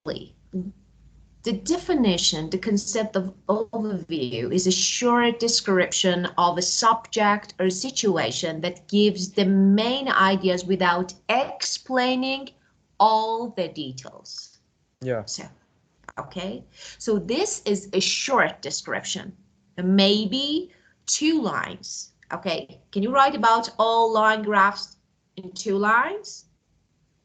the definition, the concept of overview is a short description of a subject or situation that gives the main ideas without explaining all the details. Yeah. So, okay, so this is a short description, maybe 2 lines. Okay, can you write about all line graphs in 2 lines?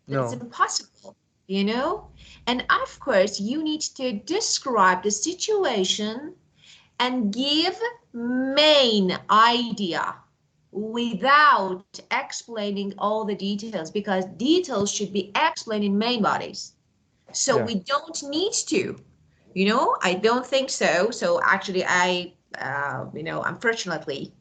That's No. impossible, you know? And of course, you need to describe the situation and give main idea without explaining all the details, because details should be explained in main bodies. So Yeah. we don't need to, you know, I don't think so. So actually unfortunately,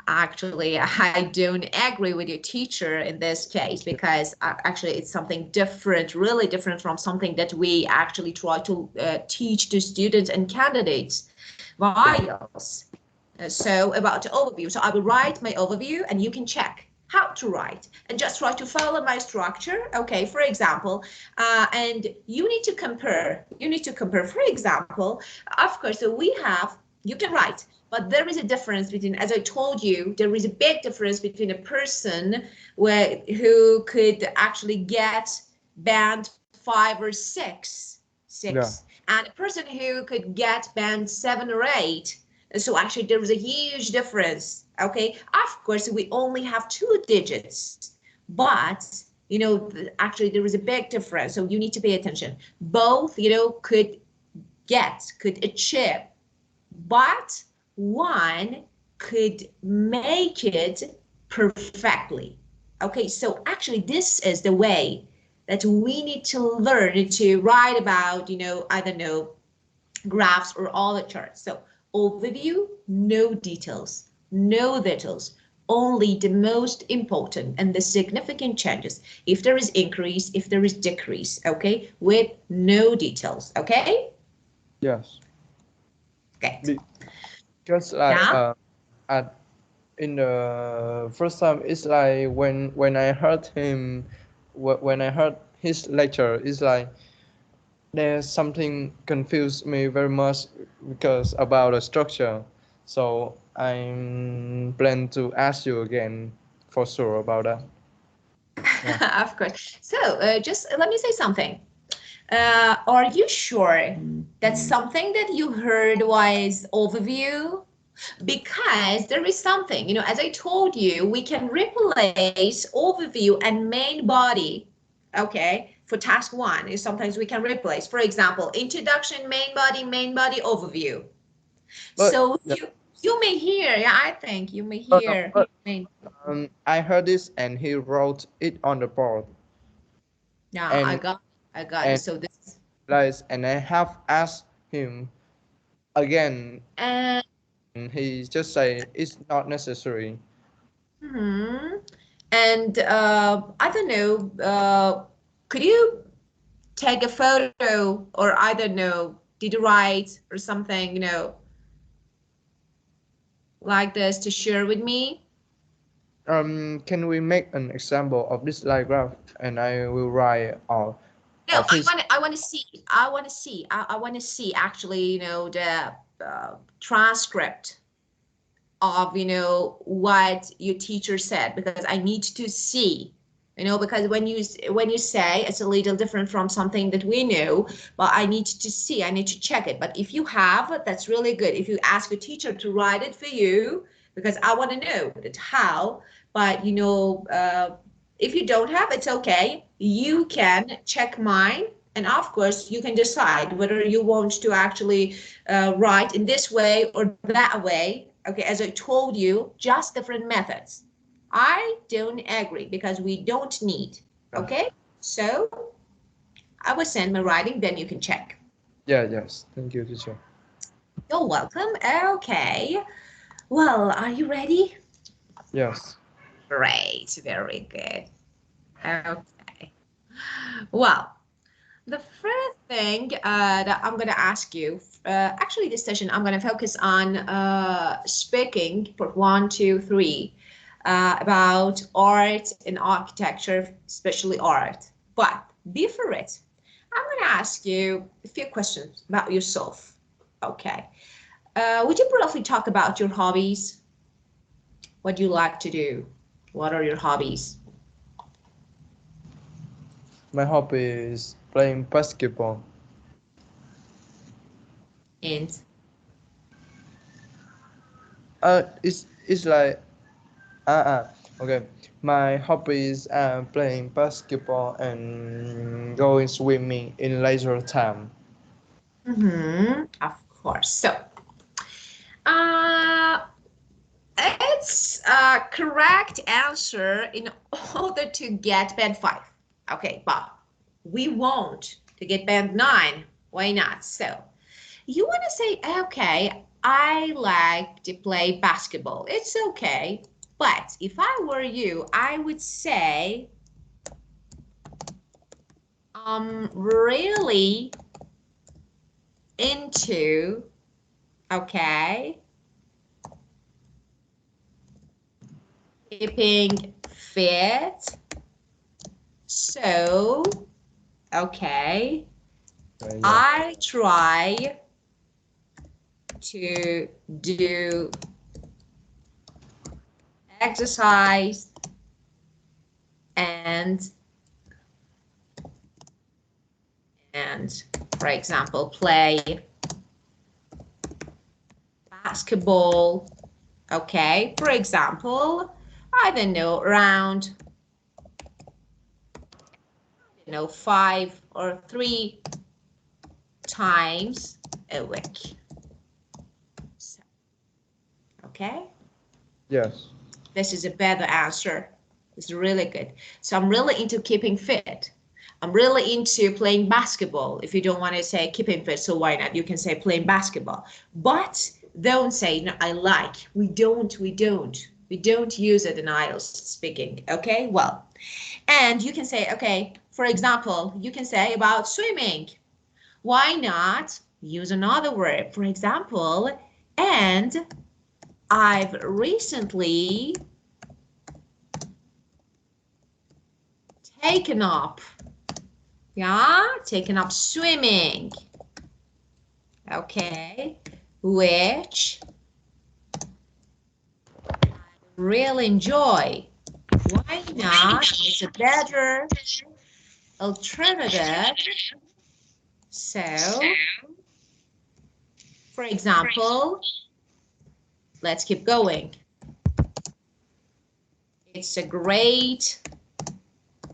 I don't agree with your teacher in this case, because actually it's something different, really different from something that we actually try to teach to students and candidates. Why else? So about the overview. So I will write my overview and you can check how to write and just try to follow my structure. Okay, for example, and you need to compare. For example, of course, so you can write, but there is a difference between, as I told you, there is a big difference between a person who could actually get band 5 or 6, Yeah. and a person who could get band 7 or 8. So actually there is a huge difference. Okay, of course we only have 2 digits, but you know, actually there is a big difference. So you need to pay attention. Both, you know, could achieve, but one could make it perfectly. Okay, so actually this is the way that we need to learn to write about, you know, I don't know, graphs or all the charts. So overview, no details, only the most important and the significant changes. If there is increase, if there is decrease, okay, with no details, okay? Yes. Okay. Because like Yeah. in the first time, it's like when I heard him, when I heard his lecture, it's like there's something confused me very much because about the structure. So I'm plan to ask you again for sure about that. Yeah. Of course. So just let me say something. Are you sure that something that you heard was overview? Because there is something, you know, as I told you, we can replace overview and main body. Okay, for task 1 is sometimes we can replace, for example, introduction, main body, overview. But So yeah, you may hear, yeah, I think you may no, hear but main. I heard this and he wrote it on the board, Yeah, and I got it. and So this and I have asked him again, and and he just say it's not necessary. hmm and I don't know, could you take a photo, or I don't know, did you write or something, you know, like this to share with me? Can we make an example of this line graph, and I will write all No, of his. I want to see, I want to see actually, you know, the transcript of, you know, what your teacher said, because I need to see, you know, because when you say it's a little different from something that we know, but I need to see, I need to check it. But if you have, that's really good. If you ask your teacher to write it for you, because I want to know that how, but you know, if you don't have, it's okay. You can check mine, and of course you can decide whether you want to actually write in this way or that way. Okay, as I told you, just different methods. I don't agree because we don't need. Okay, so I will send my writing, then you can check. Yeah, yes. Thank you, teacher. You're welcome. Okay, well, are you ready? Yes. Great, very good. Okay, well, the first thing that I'm going to ask you, actually this session, I'm going to focus on speaking part 1, 2, 3 about art and architecture, especially art. But before it, I'm going to ask you a few questions about yourself. Okay. Would you briefly talk about your hobbies? What do you like to do? What are your hobbies? My hobby is playing basketball. And It's like okay. My hobbies are playing basketball and going swimming in leisure time. of course. So, uh, it's a correct answer in order to get band 5. Okay, but we want to get band 9. Why not? So, you want to say, okay, I like to play basketball. It's okay. But if I were you, I would say, really into, okay, keeping fit. So, okay, Yeah. I try to do exercise and for example play basketball. Okay, for example, I don't know, around, you know, 5 or 3 times a week. So, okay, Yes. this is a better answer. It's really good. So I'm really into keeping fit. I'm really into playing basketball. If you don't want to say keeping fit, so why not? You can say playing basketball. But don't say no, I like. We don't use it in IELTS speaking. Okay, well, and you can say, okay, for example, you can say about swimming. Why not use another word? For example, and I've recently taken up, yeah, taken up swimming. Okay, which I really enjoy. Why not? It's a better alternative. So, for example, let's keep going. It's a great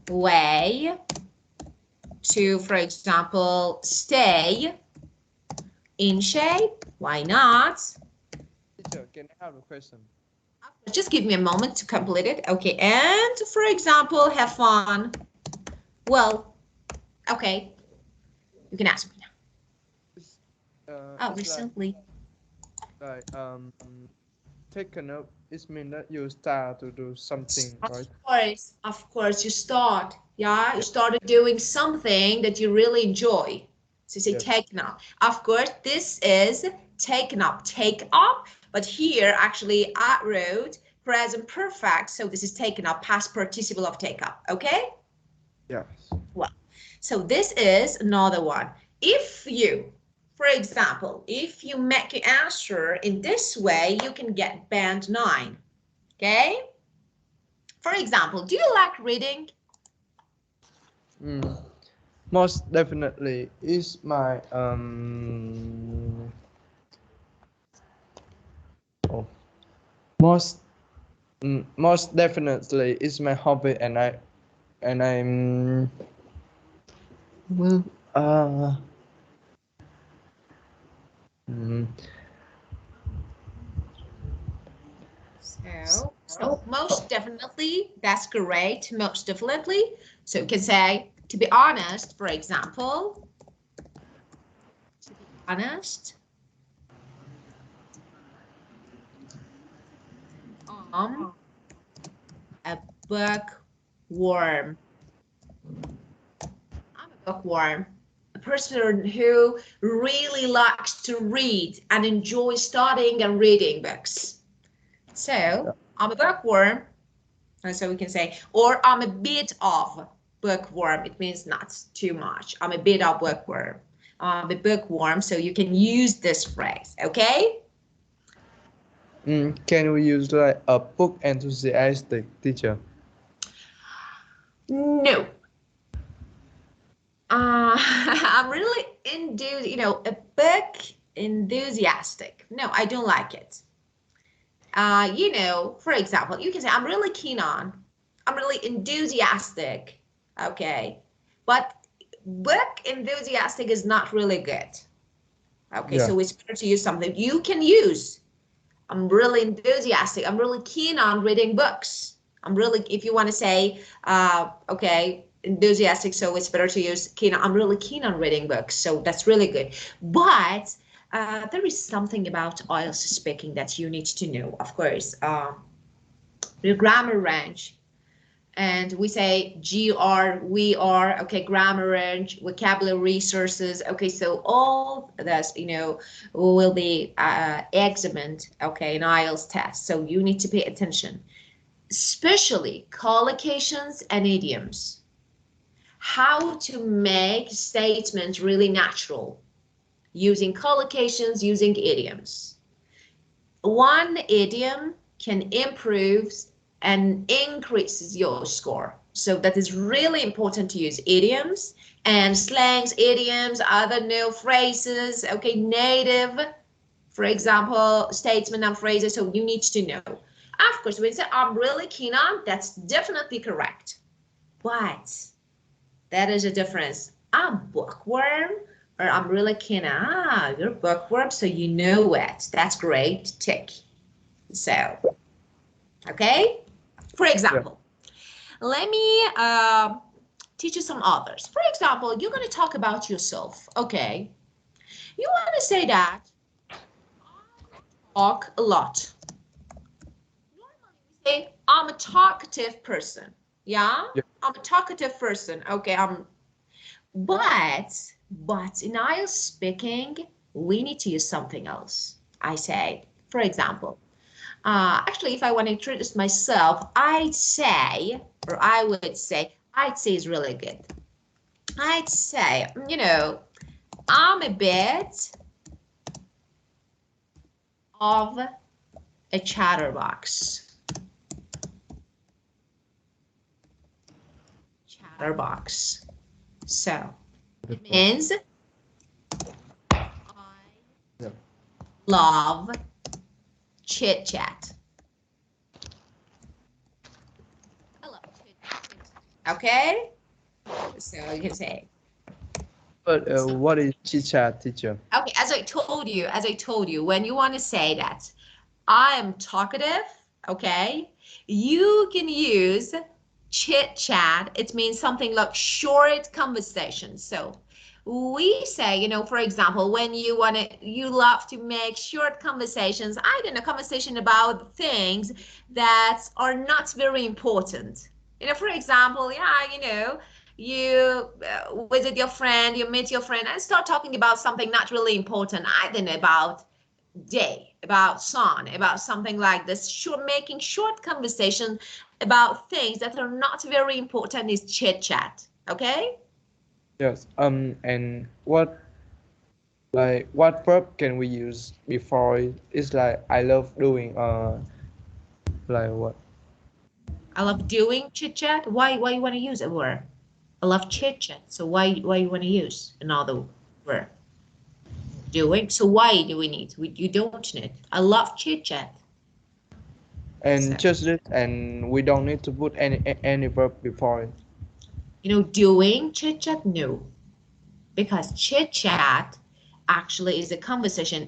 way to, for example, stay in shape. Why not? Teacher, can I have a question? Just give me a moment to complete it. Okay, and for example, have fun. Well, okay, you can ask me now. It's, Oh, it's recently. like taken up. It means that you start to do something, right? Of course, you start. Yeah, you Yeah. started doing something that you really enjoy. So you say Yes. taken up. Of course, this is taken up, take up. But here, actually, I wrote present perfect. So this is taken up, past participle of take up. Okay? Yes. Well, so this is another one. If you, for example, if you make your answer in this way, you can get band 9. Okay? For example, do you like reading? Mm. Most definitely is my oh, most most definitely is my hobby, and I'm well mm, So most definitely, that's great. Most definitely. So you can say, to be honest, for example, to be honest, um, a bookworm. I'm a bookworm. A person who really likes to read and enjoys studying and reading books. So I'm a bookworm. And so we can say, or I'm a bit of. bookworm, it means not too much. I'm a bit of bookworm. I'm a bookworm, so you can use this phrase, okay? Can we use like a book enthusiastic teacher? No. I'm really a book enthusiastic. No, I don't like it. For example, you can say, I'm really enthusiastic, okay? But book enthusiastic is not really good. Okay, Yeah. so it's better to use something you can use. I'm really enthusiastic. I'm really keen on reading books. If you want to say, okay, enthusiastic, so it's better to use keen. I'm really keen on reading books, so that's really good. But there is something about IELTS speaking that you need to know, of course. The grammar range. And we say GR, we are, okay, grammar range, vocabulary resources. Okay, so all this, will be examined, okay, in IELTS test. So you need to pay attention, especially collocations and idioms. How to make statements really natural using collocations, using idioms. One idiom can improve and increases your score. So that is really important to use idioms and slangs, idioms, other new phrases, okay, native, for example, statement and phrases. So you need to know. Of course, when you say I'm really keen on, that's definitely correct. But that is a difference. I'm bookworm or I'm really keen on. You're bookworm, so you know it. That's great. Tick. So, okay. For Yeah. example, let me teach you some others. For example, you're going to talk about yourself, okay? You want to say that I talk a lot. Normally we say I'm a talkative person. Yeah? Yeah. I'm a talkative person. Okay, but in IELTS speaking, we need to use something else. I say, for example, actually, if I want to introduce myself, I'd say is really good. I'd say, I'm a bit of a chatterbox. Chatterbox. So it means I Yeah. love chit chat. I love chit chat. Okay? So you can say, But what is chit chat, teacher? okay, as I told you, when you want to say that I am talkative, okay, you can use chit chat. It means something like short conversation. So we say, for example, when you love to make short conversations, I don't know, conversation about things that are not very important. For example, yeah, you visit your friend, you meet your friend and start talking about something not really important. I don't know, about day, about sun, about something like this. Making short conversation about things that are not very important is chit chat. Okay. Yes. And what verb can we use before it? It's like I love doing like what? I love doing chit chat. Why you want to use a word? I love chit chat. So why you want to use another word? Doing. So why do we need? You don't need. I love chit chat. And So just this, and we don't need to put any verb before it. doing chit chat. No, because chit chat actually is a conversation.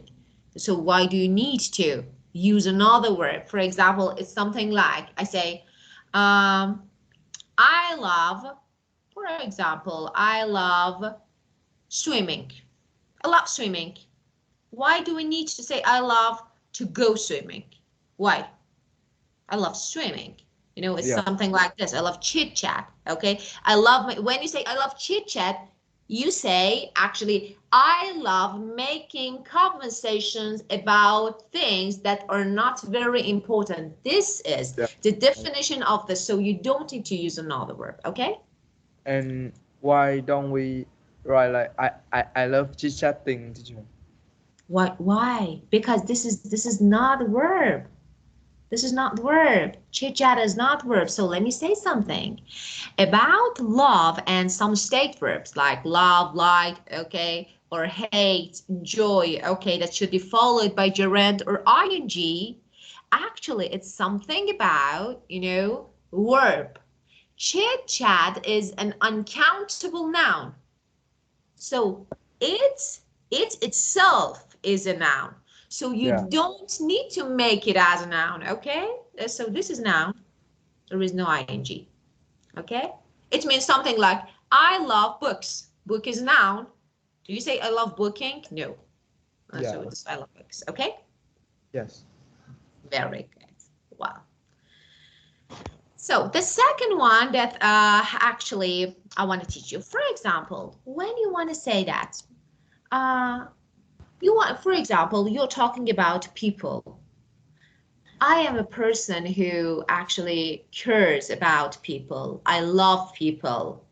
So why do you need to use another word? For example, it's something like I say, I love, for example, I love swimming. I love swimming. Why do we need to say I love to go swimming? Why? I love swimming. It's Yeah. something like this. I love chit chat. Okay. When you say I love chit chat, you say actually, I love making conversations about things that are not very important. This is Yeah. the definition of this. So you don't need to use another word. Okay. And why don't we write like I love chit chatting, teacher? What? Why? Because this is not a verb. This is not the verb. Chit chat is not verb. So let me say something about love and some state verbs like love, like, okay, or hate, enjoy, okay, that should be followed by gerund or ing. Actually, it's something about, verb. Chit chat is an uncountable noun. So it's it itself is a noun. So you Yeah, don't need to make it as a noun, okay? So this is noun. There is no ing, okay? It means something like I love books. Book is noun. Do you say I love booking? No. So yeah, it's I love books, okay? yes. Very good. Wow. So the second one that actually I want to teach you, for example, when you want to say that, uh, you want, for example, you're talking about people. I am a person who actually cares about people. I love people.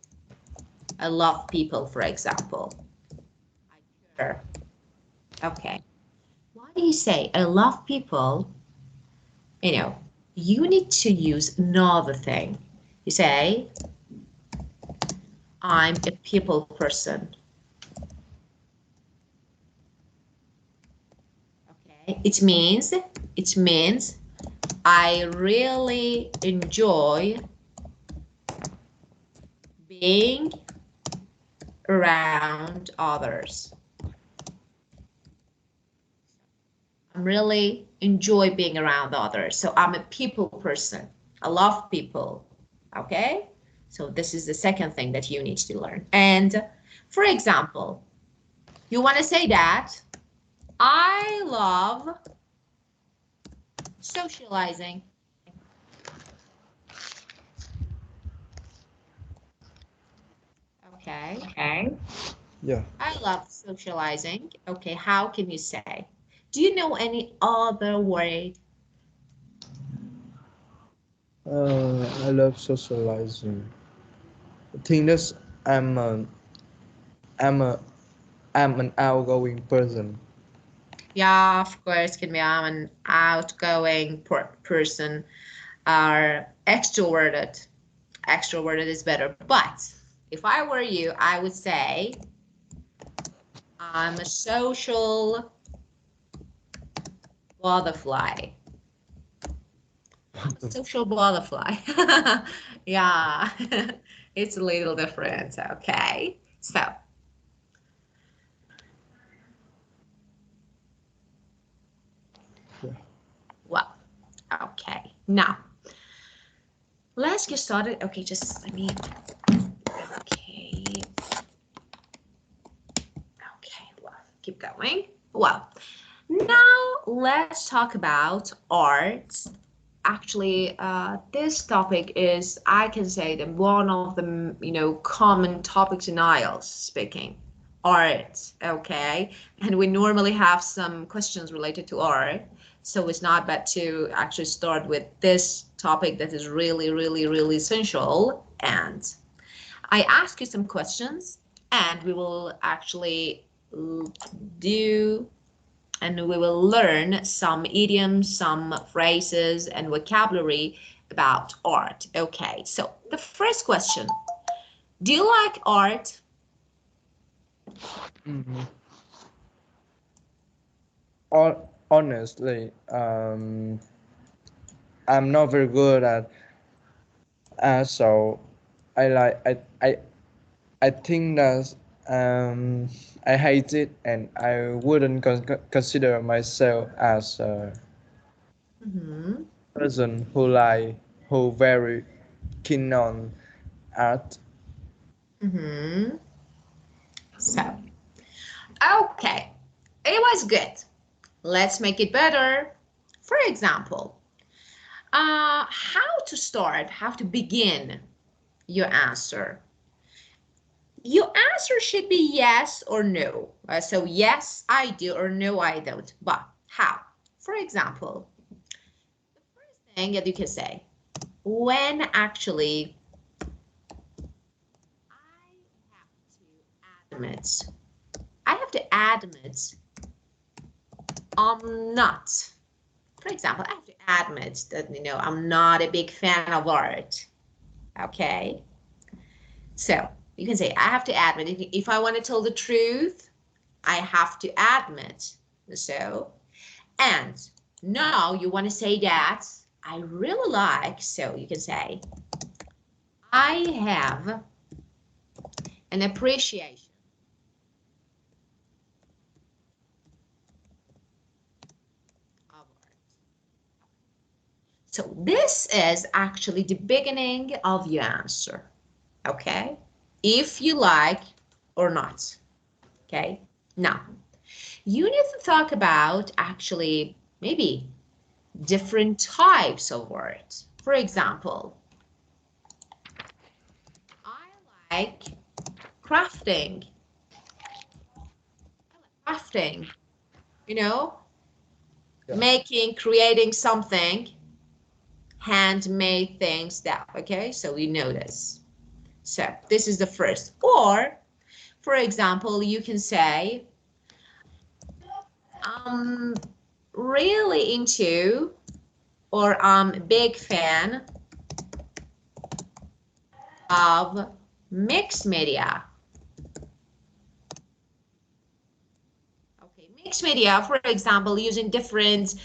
I love people, for example. I care. Okay. Why do you say I love people? You know, you need to use another thing. You say, I'm a people person. Okay. It means I really enjoy being around others. I really enjoy being around others. So I'm a people person. I love people. Okay? So this is the second thing that you need to learn. And for example, you want to say that I love socializing. Okay. Okay. Yeah. I love socializing. Okay, how can you say? Do you know any other word? I love socializing. The thing is, I'm a, I'm a, I'm an outgoing person. Yeah, of course, can be I'm an outgoing person or extroverted. Extroverted is better. But if I were you, I would say I'm a social butterfly. I'm a social butterfly. Yeah, it's a little different. Okay. So, Yeah. well, okay. Now, let's get started. Okay, just let me. Okay. Okay, well, keep going. Well, now let's talk about art. Actually, this topic is, I can say, that one of the common topics in IELTS speaking. Art, okay, and we normally have some questions related to art, so it's not bad to actually start with this topic that is really, really, really essential. And I ask you some questions, and we will actually do and we will learn some idioms, some phrases, and vocabulary about art. Okay, so the first question, do you like art? Mm-hmm. Honestly, I'm not very good at so I like I think that um I hate it and I wouldn't consider myself as a Mm-hmm. person who very keen on art. Mm-hmm. So, okay, it was good. Let's make it better. For example, how to start, how to begin your answer. Your answer should be yes or no. So yes, I do, or no, I don't. But how? For example, the first thing that you can say, when actually admit. I have to admit I'm not. For example, I have to admit that, you know, I'm not a big fan of art. Okay. So you can say, I have to admit, if I want to tell the truth, I have to admit. So, and now you want to say that I really like, so you can say, I have an appreciation of art. So this is actually the beginning of your answer, okay? If you like or not, okay? Now, you need to talk about actually maybe different types of words. For example, I like crafting. Crafting, you know, Yeah. making, creating something, handmade things that, okay? So we know this. So this is the first. Or, for example, you can say, I'm really into, or I'm a big fan of mixed media. Okay, mixed media, for example, using different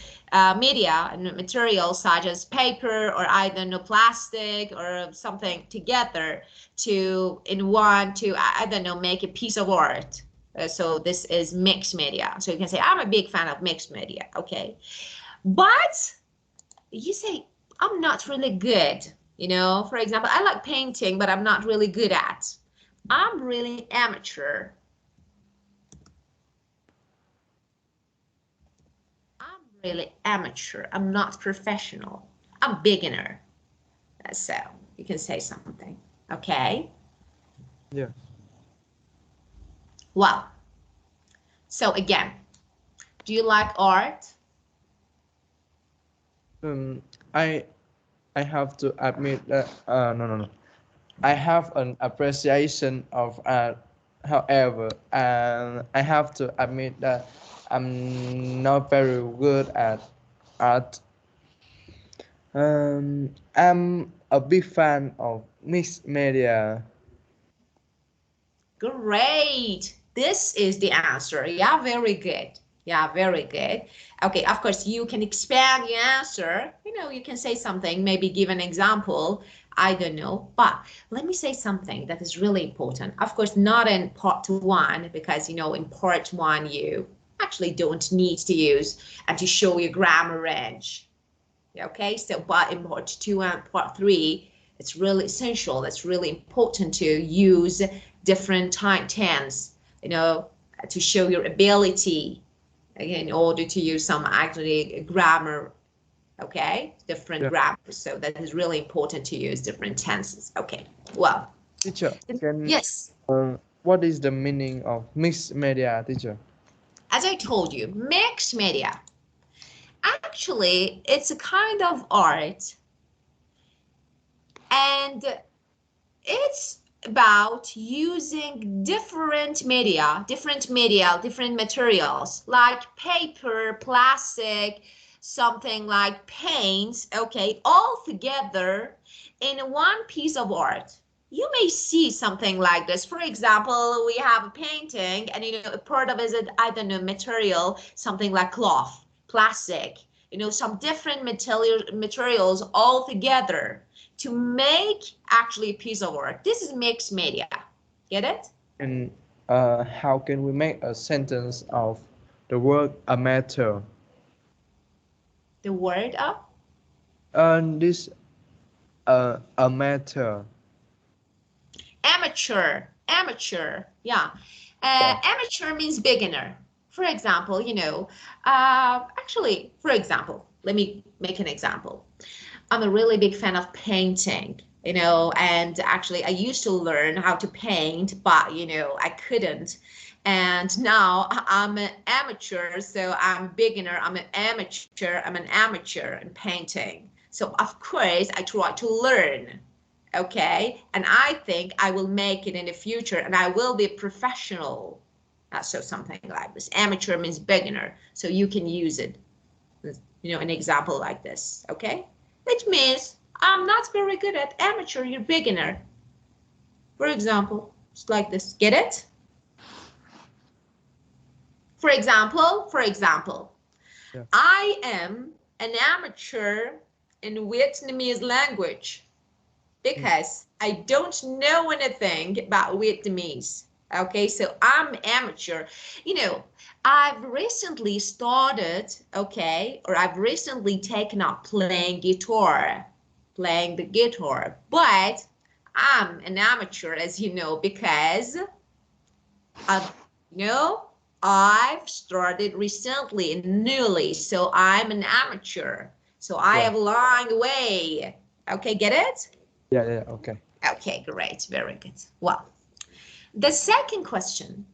media and materials such as paper or I don't know, plastic or something together to in one to I don't know, make a piece of art. So this is mixed media. So you can say I'm a big fan of mixed media. Okay, but you say I'm not really good. You know, for example, I like painting, but I'm not really good at. I'm really amateur. I'm really amateur. I'm not professional. I'm beginner. So you can say something. Okay. Yeah. Well, so again, do you like art? Um, I I have to admit that no. I have an appreciation of art. However, and I have to admit that I'm not very good at art. I'm a big fan of mixed media. Great. This is the answer. Yeah, very good. Yeah, very good. Okay, of course, you can expand your answer. You know, you can say something, maybe give an example. I don't know. But let me say something that is really important. Of course, not in part one, because, you know, in part one, you actually don't need to use and to show your grammar range. Okay, so but in part two and part three, it's really essential. It's really important to use different time tense, you know, to show your ability in order to use some actually grammar. Okay, different Yeah. grammar. So that is really important to use different tenses. Okay, well, Teacher, can yes, what is the meaning of mixed media, teacher? as I told you, mixed media. Actually, it's a kind of art, and it's about using different materials like paper, plastic, something like paints, okay, all together in one piece of art. You may see something like this. For example, we have a painting and, you know, a part of it is, I don't know, material, something like cloth, plastic, you know, some different materials all together to make actually a piece of work. This is mixed media. Get it? And how can we make a sentence of the word amateur? The word of This amateur. amateur. Amateur. Yeah. Yeah. Amateur means beginner. For example, you know, actually, for example, let me make an example. I'm a really big fan of painting, you know, and actually I used to learn how to paint, but, you know, I couldn't. And now I'm an amateur, so I'm beginner, I'm an amateur in painting. So of course I try to learn, okay? And I think I will make it in the future and I will be professional. So something like this. Amateur means beginner, so you can use it, an example like this, okay? Which means I'm not very good at amateur, you're beginner. For example, it's like this. Get it? For example, Yeah. I am an amateur in Vietnamese language Mm. because I don't know anything about Vietnamese. Okay, so I'm amateur. I've recently started, okay, or I've recently taken up playing the guitar, but I'm an amateur, as you know, because I've, I've started recently and newly, so I'm an amateur. So I Yeah. have a long way. Okay, get it? Yeah. Yeah. Okay. Okay, great, very good. Well, the second question,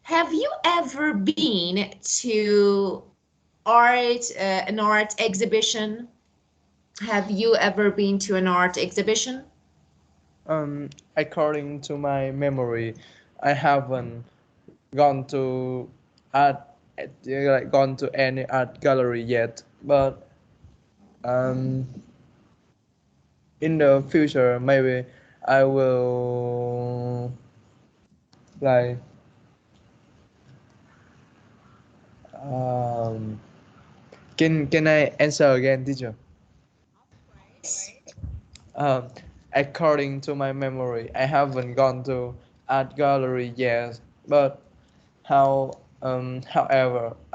have you ever been to an art exhibition? Have you ever been to an art exhibition? According to my memory, I haven't gone to art, like gone to any art gallery yet. But um, in the future, maybe I will like um. Can I answer again, teacher? Yes. Um, According to my memory, I haven't gone to art gallery yet, but however,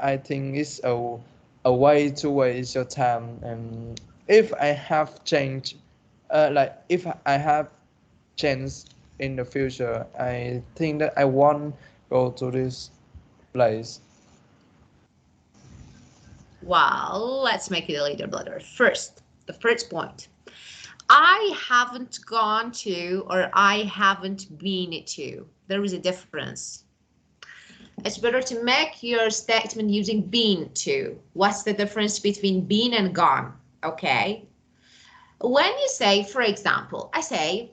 I think it's a way to waste your time. And if I have changed, if I have changed in the future, I think that I won't go to this place. Well, let's make it a little better. First, the first point. I haven't gone to or I haven't been to. There is a difference. It's better to make your statement using been to. What's the difference between been and gone? Okay. When you say, for example, I say,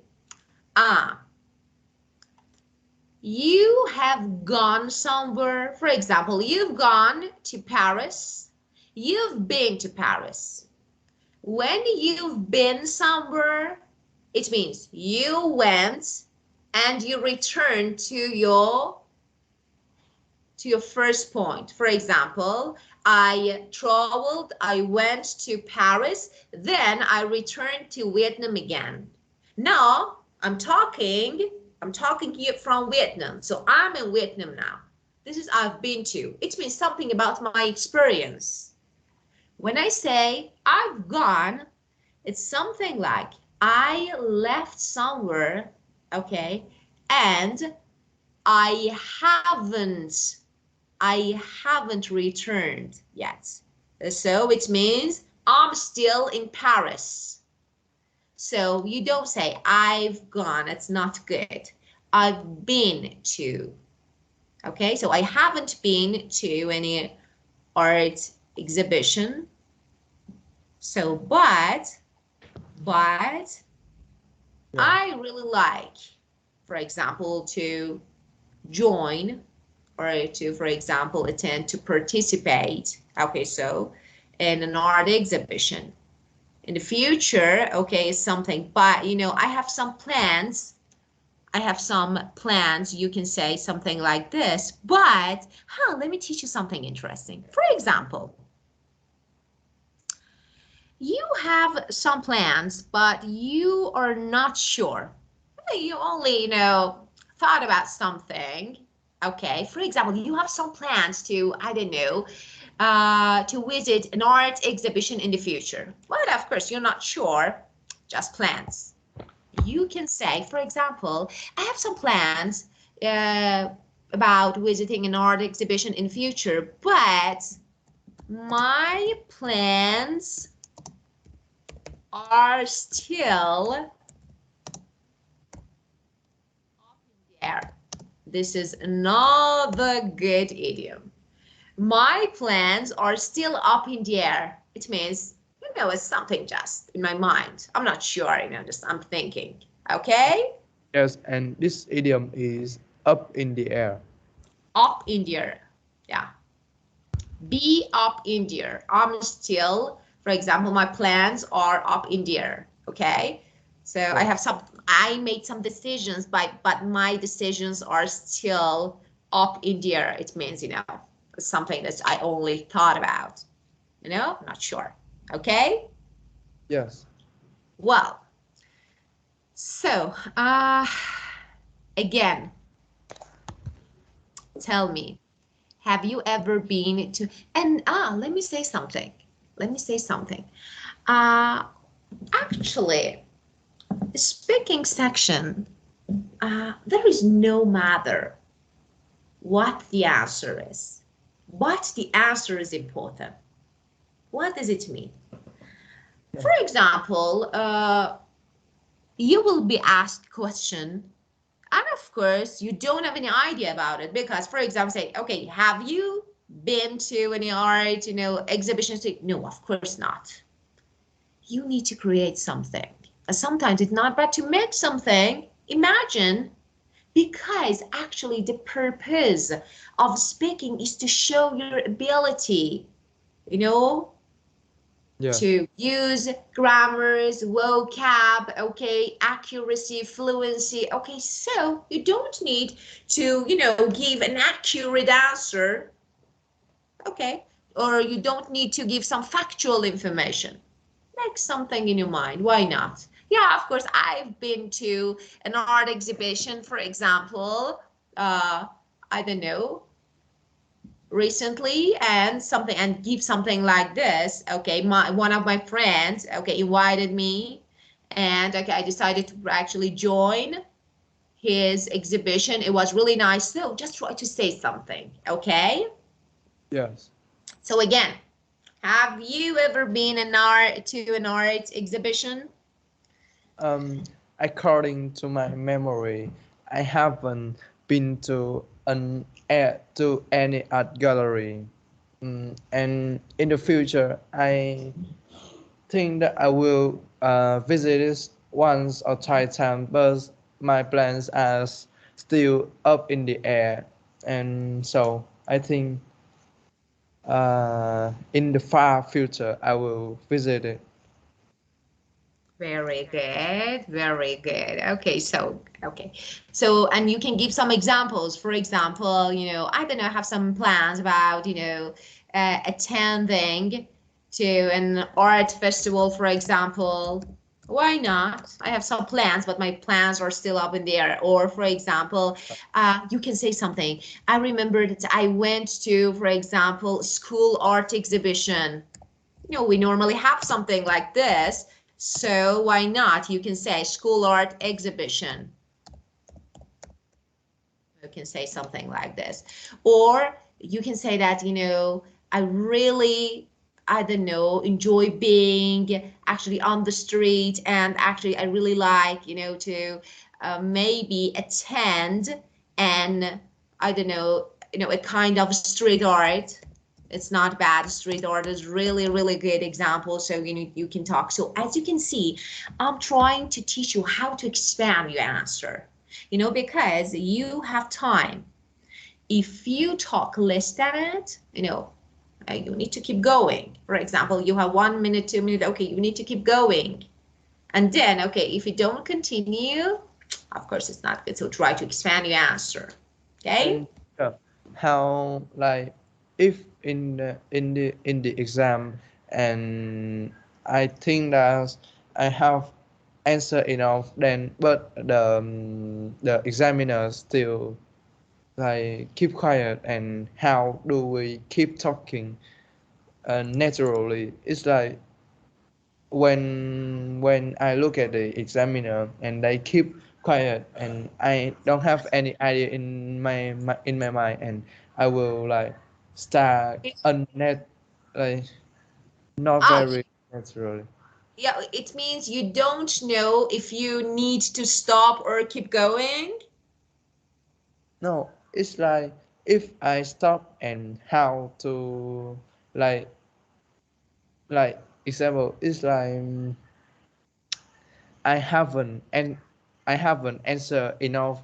you have gone somewhere. For example, you've gone to Paris. You've been to Paris. When you've been somewhere, it means you went and you returned to your first point. For example, I traveled, I went to Paris, then I returned to Vietnam again. Now I'm talking here from Vietnam. So I'm in Vietnam now. This is I've been to. It means something about my experience. When I say I've gone, it's something like I left somewhere, okay, and I haven't I haven't returned yet. So it means I'm still in Paris. So you don't say I've gone, it's not good. I've been to. Okay, so I haven't been to any art exhibition. So, but Yeah. I really like, for example, to join or to, for example, attend to participate. Okay, so in an art exhibition. In the future, okay, is something, but I have some plans. I have some plans. You can say something like this, but let me teach you something interesting. For example, you have some plans, but you are not sure. You only, thought about something. Okay, for example, you have some plans to, I don't know, to visit an art exhibition in the future. But of course, you're not sure, just plans. You can say, for example, I have some plans uh, about visiting an art exhibition in the future, but my plans are still there. This is another good idiom. My plans are still up in the air. It means, It's something just in my mind. I'm not sure, just I'm thinking. Okay? Yes, and this idiom is up in the air. Up in the air. Yeah. Be up in the air. I'm still, for example, my plans are up in the air. Okay? So Yeah. I made some decisions, but my decisions are still up in the air. It means, it's something that I only thought about. I'm not sure. Okay? Yes. Well, so again, tell me, have you ever been to, and let me say something. Let me say something. Uh, Actually, the speaking section, there is no matter what the answer is, but the answer is important. What does it mean? For Yeah. example, you will be asked question, and of course you don't have any idea about it because, for example, say, okay, have you been to any art, exhibition? Say, no, of course not. You need to create something. Sometimes it's not bad to make something. Imagine, because actually the purpose of speaking is to show your ability, you know, Yes. to use grammars, vocab, okay, accuracy, fluency. Okay, so you don't need to, give an accurate answer, okay, or you don't need to give some factual information. Make something in your mind. Why not? Yeah, of course, I've been to an art exhibition, for example, I don't know, recently, and give something like this. Okay, one of my friends, okay, invited me, and okay, I decided to actually join his exhibition. It was really nice. So just try to say something, okay? Yes. So again, have you ever been to an art exhibition? According to my memory, I haven't been to any art gallery. And in the future, I think that I will visit it once or twice time, but my plans are still up in the air, and so I think in the far future I will visit it. Very good, very good. Okay, so and you can give some examples. For example, I don't know, have some plans about, attending to an art festival, for example. Why not? I have some plans, but my plans are still up in the air. Or, for example, you can say something. I remember that I went to, for example, school art exhibition. We normally have something like this. So why not? You can say school art exhibition. You can say something like this. Or you can say that, I really, I don't know, enjoy being actually on the street. And actually, I really like, to maybe attend and, I don't know, a kind of street art. It's not bad. Street art is really, really good example. So you can talk. So as you can see, I'm trying to teach you how to expand your answer. Because you have time. If you talk less than it, you need to keep going. For example, you have 1 minute, 2 minutes. Okay, you need to keep going. And then, okay, if you don't continue, of course, it's not good. So try to expand your answer. Okay? And how, like, if in the exam, and I think that I have answer enough, then but the examiner still like keep quiet, and how do we keep talking naturally? It's like when I look at the examiner and they keep quiet, and I don't have any idea in my mind, and I will like start unnet like not Ah, very naturally. yeah, it means you don't know if you need to stop or keep going. No, it's like if I stop, and how to like like example is like I haven't and I haven't answered enough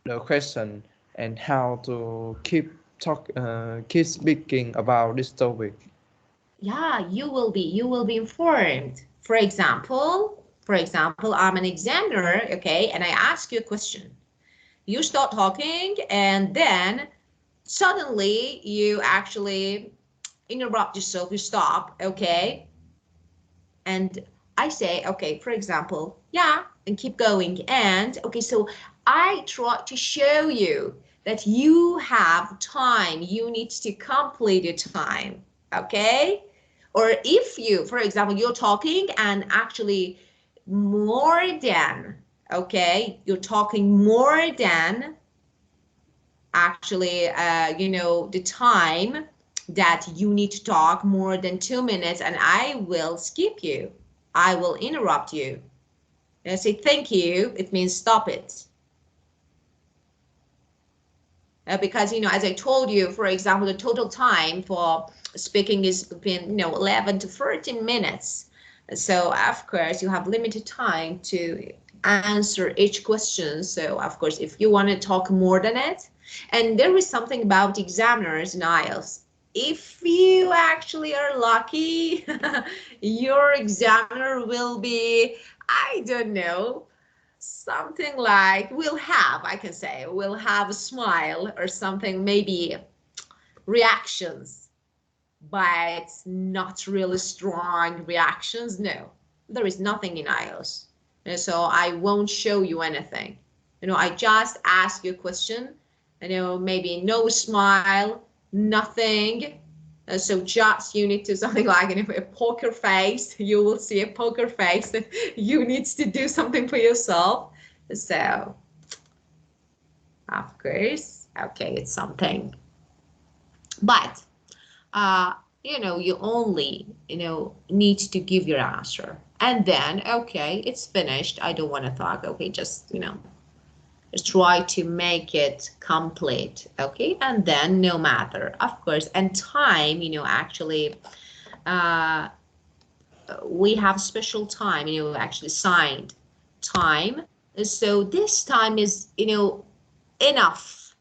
the question and how to keep speaking about this topic. Yeah, you will be informed. For example, I'm an examiner, okay, and I ask you a question. You start talking, and then suddenly you actually interrupt yourself, you stop, okay, and I say, okay, for example, yeah, and keep going. And okay, so I try to show you that you have time, you need to complete your time, okay? Or if you, for example, you're talking and actually more than, okay, you're talking more than actually, the time that you need to talk more than 2 minutes, and I will skip you. I will interrupt you. And I say, thank you. It means stop it. Because, as I told you, for example, the total time for speaking is between, 11 to 13 minutes. So, of course, you have limited time to answer each question. So, of course, if you want to talk more than it, and there is something about examiners in IELTS. If you actually are lucky, your examiner will be, I don't know, something like I can say, we'll have a smile or something, maybe reactions, but not really strong reactions. No, there is nothing in IELTS. And so I won't show you anything. I just ask you a question, maybe no smile, nothing. So just you need to something like a poker face. You will see a poker face. You need to do something for yourself. So, of course, okay, it's something. But you only, need to give your answer. And then, okay, it's finished. I don't want to talk. Okay, just try to make it complete. Okay, and then no matter, of course, and time, actually, uh, we have special time, actually signed time. So this time is, enough.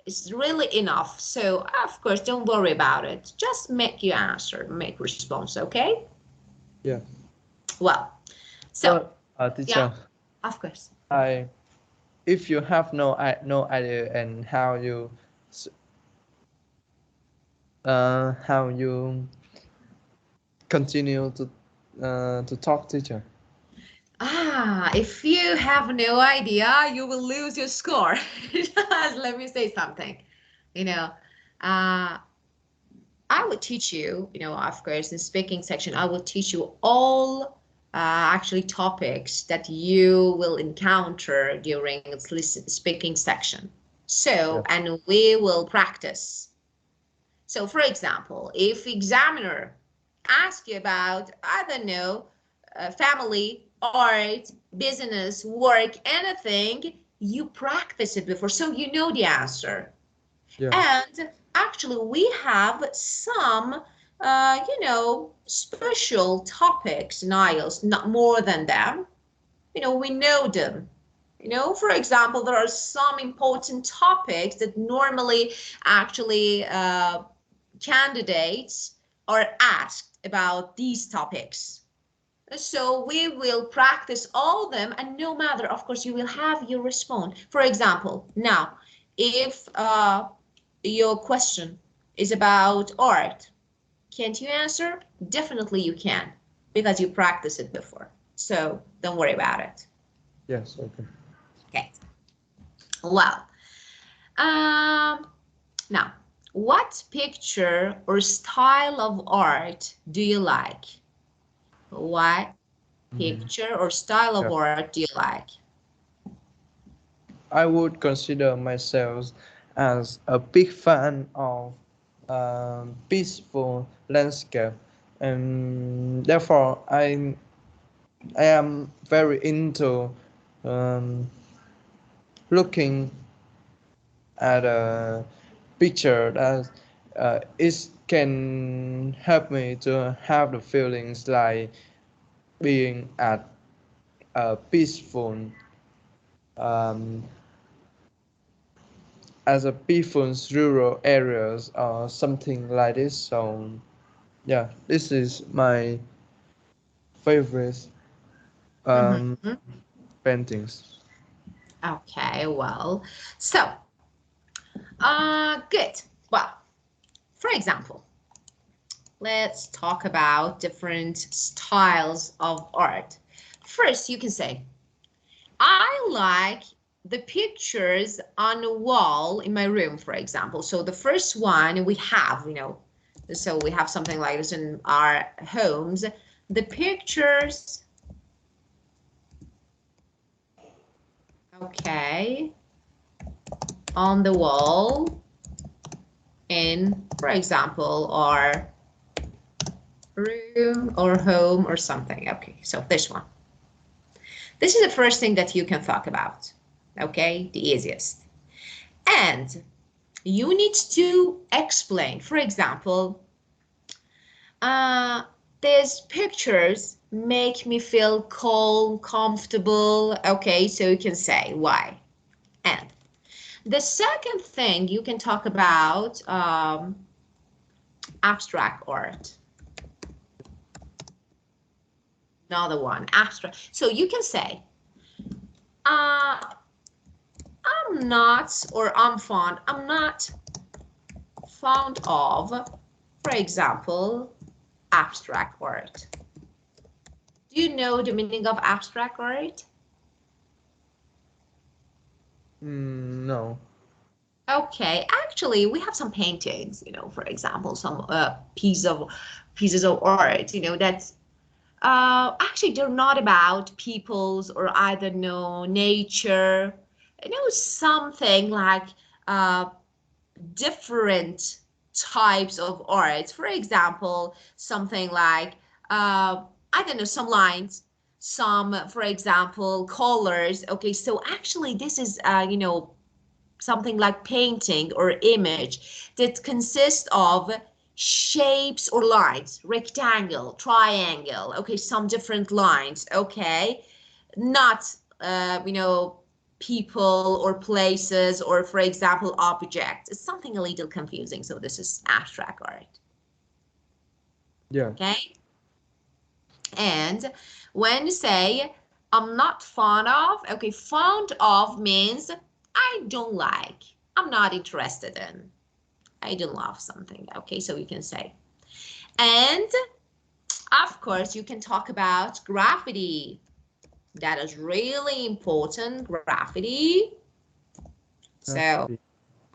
It's really enough. So of course, don't worry about it. Just make your answer, make response, okay? Yeah. Well, so But yeah, teacher, of course. I if you have no idea and how you continue to talk, teacher. If you have no idea, you will lose your score. Just let me say something. You know, uh, I will teach you, of course, in speaking section, I will teach you all actually topics that you will encounter during speaking section. So, Yeah. and we will practice. So, for example, if examiner asks you about, I don't know, family, art, business, work, anything, you practice it before, so you know the answer. Yeah. And actually, we have some, special topics in IELTS, not more than them. We know them. For example, there are some important topics that normally actually candidates are asked about these topics. So we will practice all of them, and no matter, of course, you will have your response. For example, now, if your question is about art, can't you answer? Definitely you can, because you practiced it before. So don't worry about it. Yes. Okay. Okay. Well, um, now, what picture or style of art do you like? What Mm, picture or style of yeah. art do you like? I would consider myself as a big fan of peaceful landscape, and therefore I am very into um, looking at a picture that is can help me to have the feelings like being at a peaceful um, as a peaceful rural areas or something like this. So yeah, this is my favorite um, Mhm. paintings. Okay, well, so, good. Well, for example, let's talk about different styles of art. First, you can say, I like the pictures on the wall in my room, for example. So the first one we have, so we have something like this in our homes. The pictures, okay, on the wall in, for example, our room or home or something. Okay, so this one. This is the first thing that you can talk about. Okay, the easiest. And you need to explain, for example, uh, these pictures make me feel calm, comfortable. Okay, so you can say why. And the second thing you can talk about abstract art. Another one, abstract. So you can say, uh, I'm not, or I'm not fond of, for example, abstract art. Do you know the meaning of abstract art? No. Okay, actually, we have some paintings, for example, some pieces of art, that actually they're not about peoples or I don't know nature, something like uh, different types of art. For example, something like I don't know, some lines, some, for example, colors. Okay, so actually, this is something like painting or image that consists of shapes or lines, rectangle, triangle, okay, some different lines, okay, not people or places or, for example, objects. It's something a little confusing, so this is abstract art. Yeah. Okay, and when you say I'm not fond of, okay, fond of means I don't like, I'm not interested in, I don't love something. Okay, so you can say. And of course, you can talk about graffiti. That is really important, graffiti. So, Graffiti.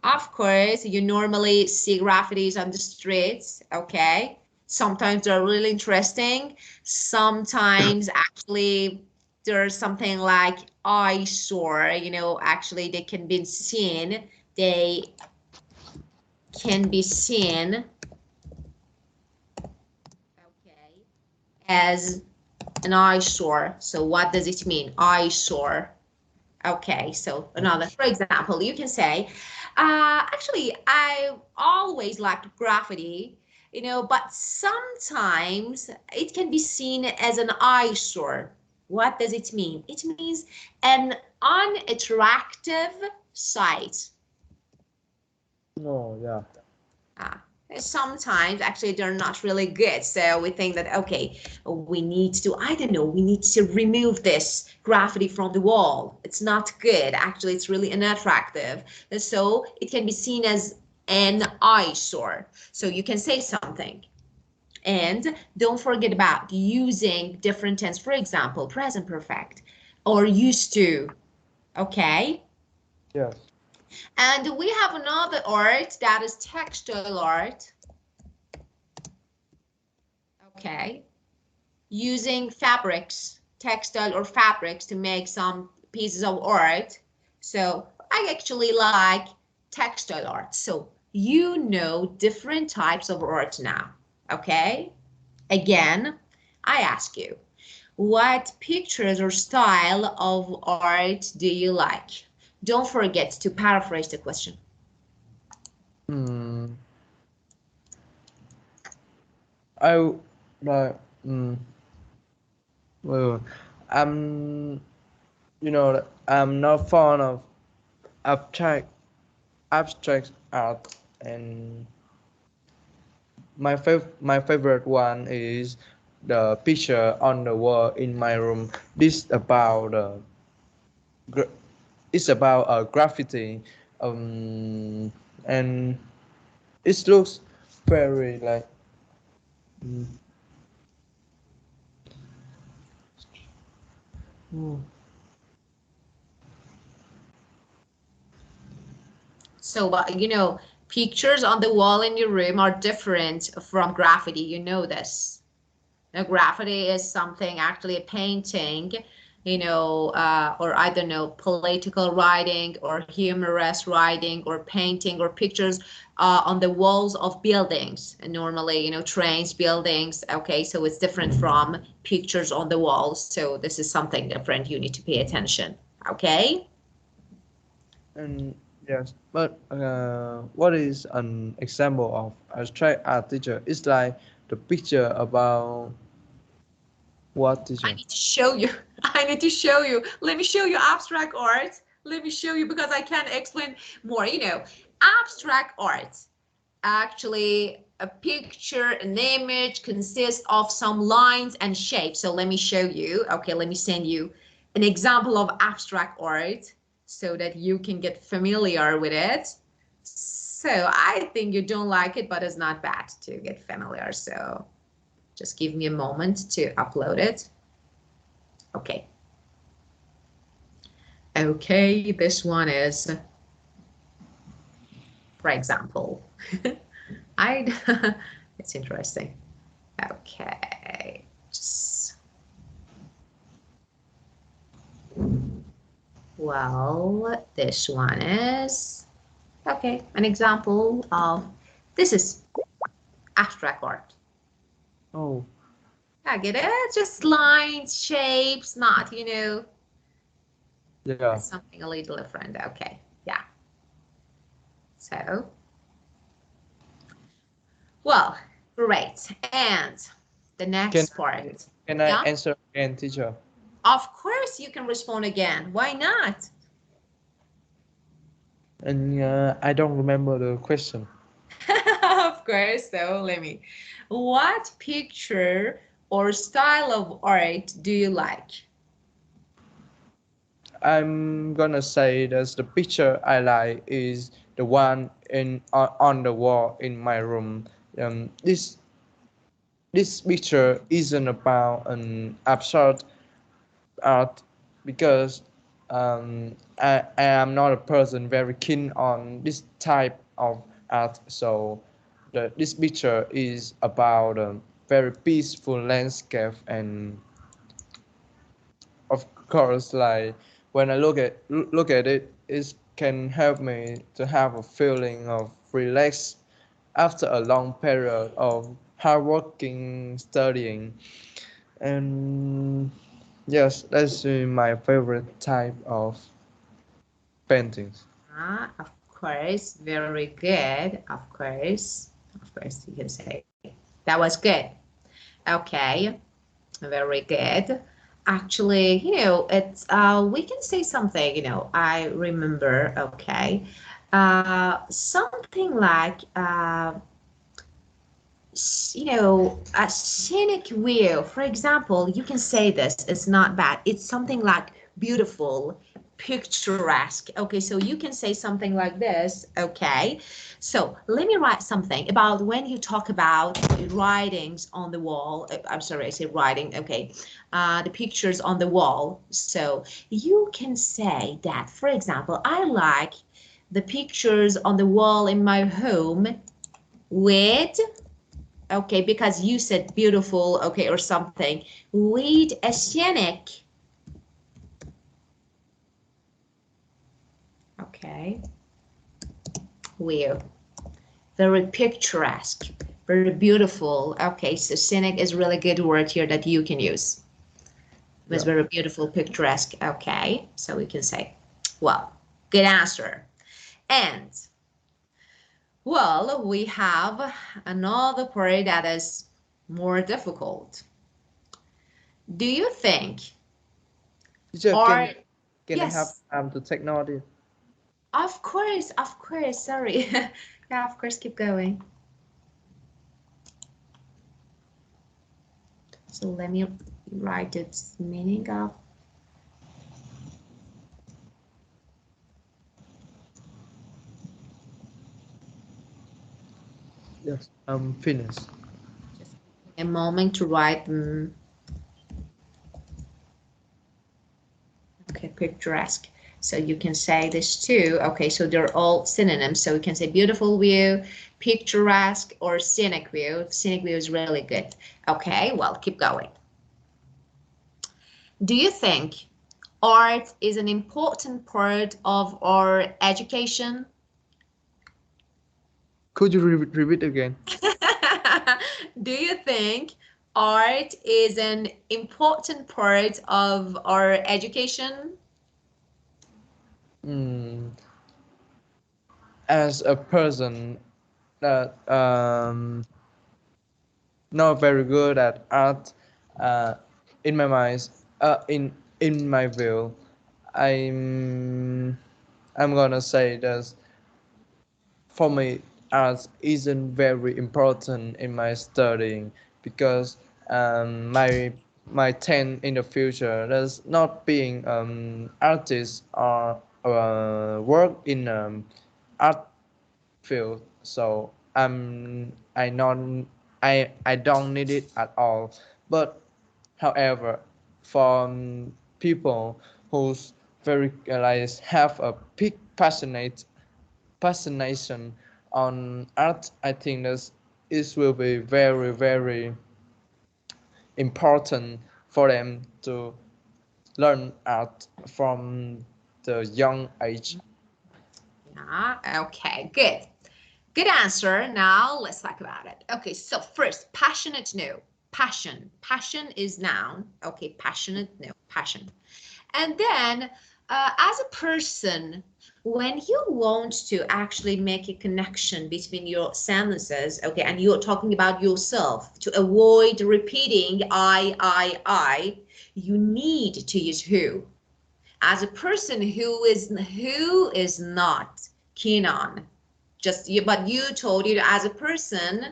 of course, you normally see graffitis on the streets, okay? Sometimes they're really interesting. Sometimes actually there's something like eyesore, actually they can be seen. They can be seen, okay, as an eyesore. So what does it mean? Eyesore. Okay, so another, for example, you can say, actually, I always liked graffiti, but sometimes it can be seen as an eyesore. What does it mean? It means an unattractive sight. Oh, yeah. Ah, sometimes actually they're not really good. So we think that, okay, we need to, I don't know, we need to remove this graffiti from the wall. It's not good. Actually, it's really unattractive. And so it can be seen as an eyesore. So you can say something. And don't forget about using different tense. For example, present perfect or used to. Okay. Yes. And we have another art that is textile art. Okay, using fabrics, textile or fabrics to make some pieces of art. So I actually like textile art. So you know different types of art now. Okay, again, I ask you, what pictures or style of art do you like? Don't forget to paraphrase the question. Hmm. I like well, I'm I'm not fond of abstract abstract art, and my favorite one is the picture on the wall in my room. This about gra- it's about graffiti, and it looks very like mm, mm, So, pictures on the wall in your room are different from graffiti. You know this. Now, graffiti is something, actually a painting, or I don't know, political writing or humorous writing or painting or pictures on the walls of buildings. And normally, trains, buildings. Okay, so it's different from pictures on the walls. So this is something different. You need to pay attention. Okay. and yes, but what is an example of abstract art teacher? It's like the picture about what I teacher? need to show you. I need to show you. Let me show you abstract art. Let me show you because I can't explain more. Abstract art. Actually, a picture, an image consists of some lines and shapes. So let me show you. Okay, let me send you an example of abstract art so that you can get familiar with it. So I think you don't like it, but it's not bad to get familiar. So just give me a moment to upload it. Okay. Okay, this one is, for example, I, it's interesting. Okay, well, this one is, okay, an example of, this is abstract art. Oh, I get it, just lines, shapes, not, yeah. it's something a little different. Okay, yeah. So, well, great. And the Can next I, part, can I yeah, answer again, teacher? of course you can respond again. Why not? And I don't remember the question. Of course. So let me. What picture or style of art do you like? I'm gonna say that the picture I like is the one on the wall in my room. This picture isn't about an abstract art because I am not a person very keen on this type of art. So this picture is about a very peaceful landscape, and of course, like when I look at it, it can help me to have a feeling of relax after a long period of hard working studying. And yes, that's my favorite type of paintings. Of course, very good. Of course, you can say that was good. Okay, very good. Actually, it's we can say something. I remember. Okay, something like a scenic view. For example, you can say this, it's not bad. It's something like beautiful, picturesque. Okay, so you can say something like this. Okay, so let me write something about when you talk about writings on the wall. I'm sorry, I said writing. Okay, the pictures on the wall. So you can say that, for example, I like the pictures on the wall in my home with, okay, because you said beautiful, okay, or something, with a scenic, okay, view, very picturesque, very beautiful. Okay, so scenic is really good word here that you can use. It was Yeah. very beautiful, picturesque. Okay, so we can say, well, good answer. And well, we have another part that is More difficult. Do you think Teacher, art? can I have Yes, to take note? of course, sorry. Yeah, of course, keep going. So let me write its meaning of. Yes, I'm finished. Just a moment to write them. Okay, picturesque. So you can say this too. Okay, so they're all synonyms. So we can say beautiful view, picturesque, or scenic view. Scenic view is really good. Okay, well, keep going. Do you think art is an important part of our education? Could you repeat again? Do you think art is an important part of our education? Mm, as a person that not very good at art, uh, in my mind, in my view, I'm I'm gonna say that for me, art isn't very important in my studying because my intent in the future is not being artist or work in art field. So I don't need it at all. But however, for people who's very like have a big fascination on art, I think that it will be very, very important for them to learn art from the young age. Yeah, okay, good. Good answer. Now let's talk about it. Okay, so first, passionate, no. Passion. Passion is noun. Okay, passionate, no. Passion. And then, as a person, when you want to actually make a connection between your sentences, okay, and you're talking about yourself to avoid repeating I, you need to use who. As a person who is not keen on just you, but you told you as a person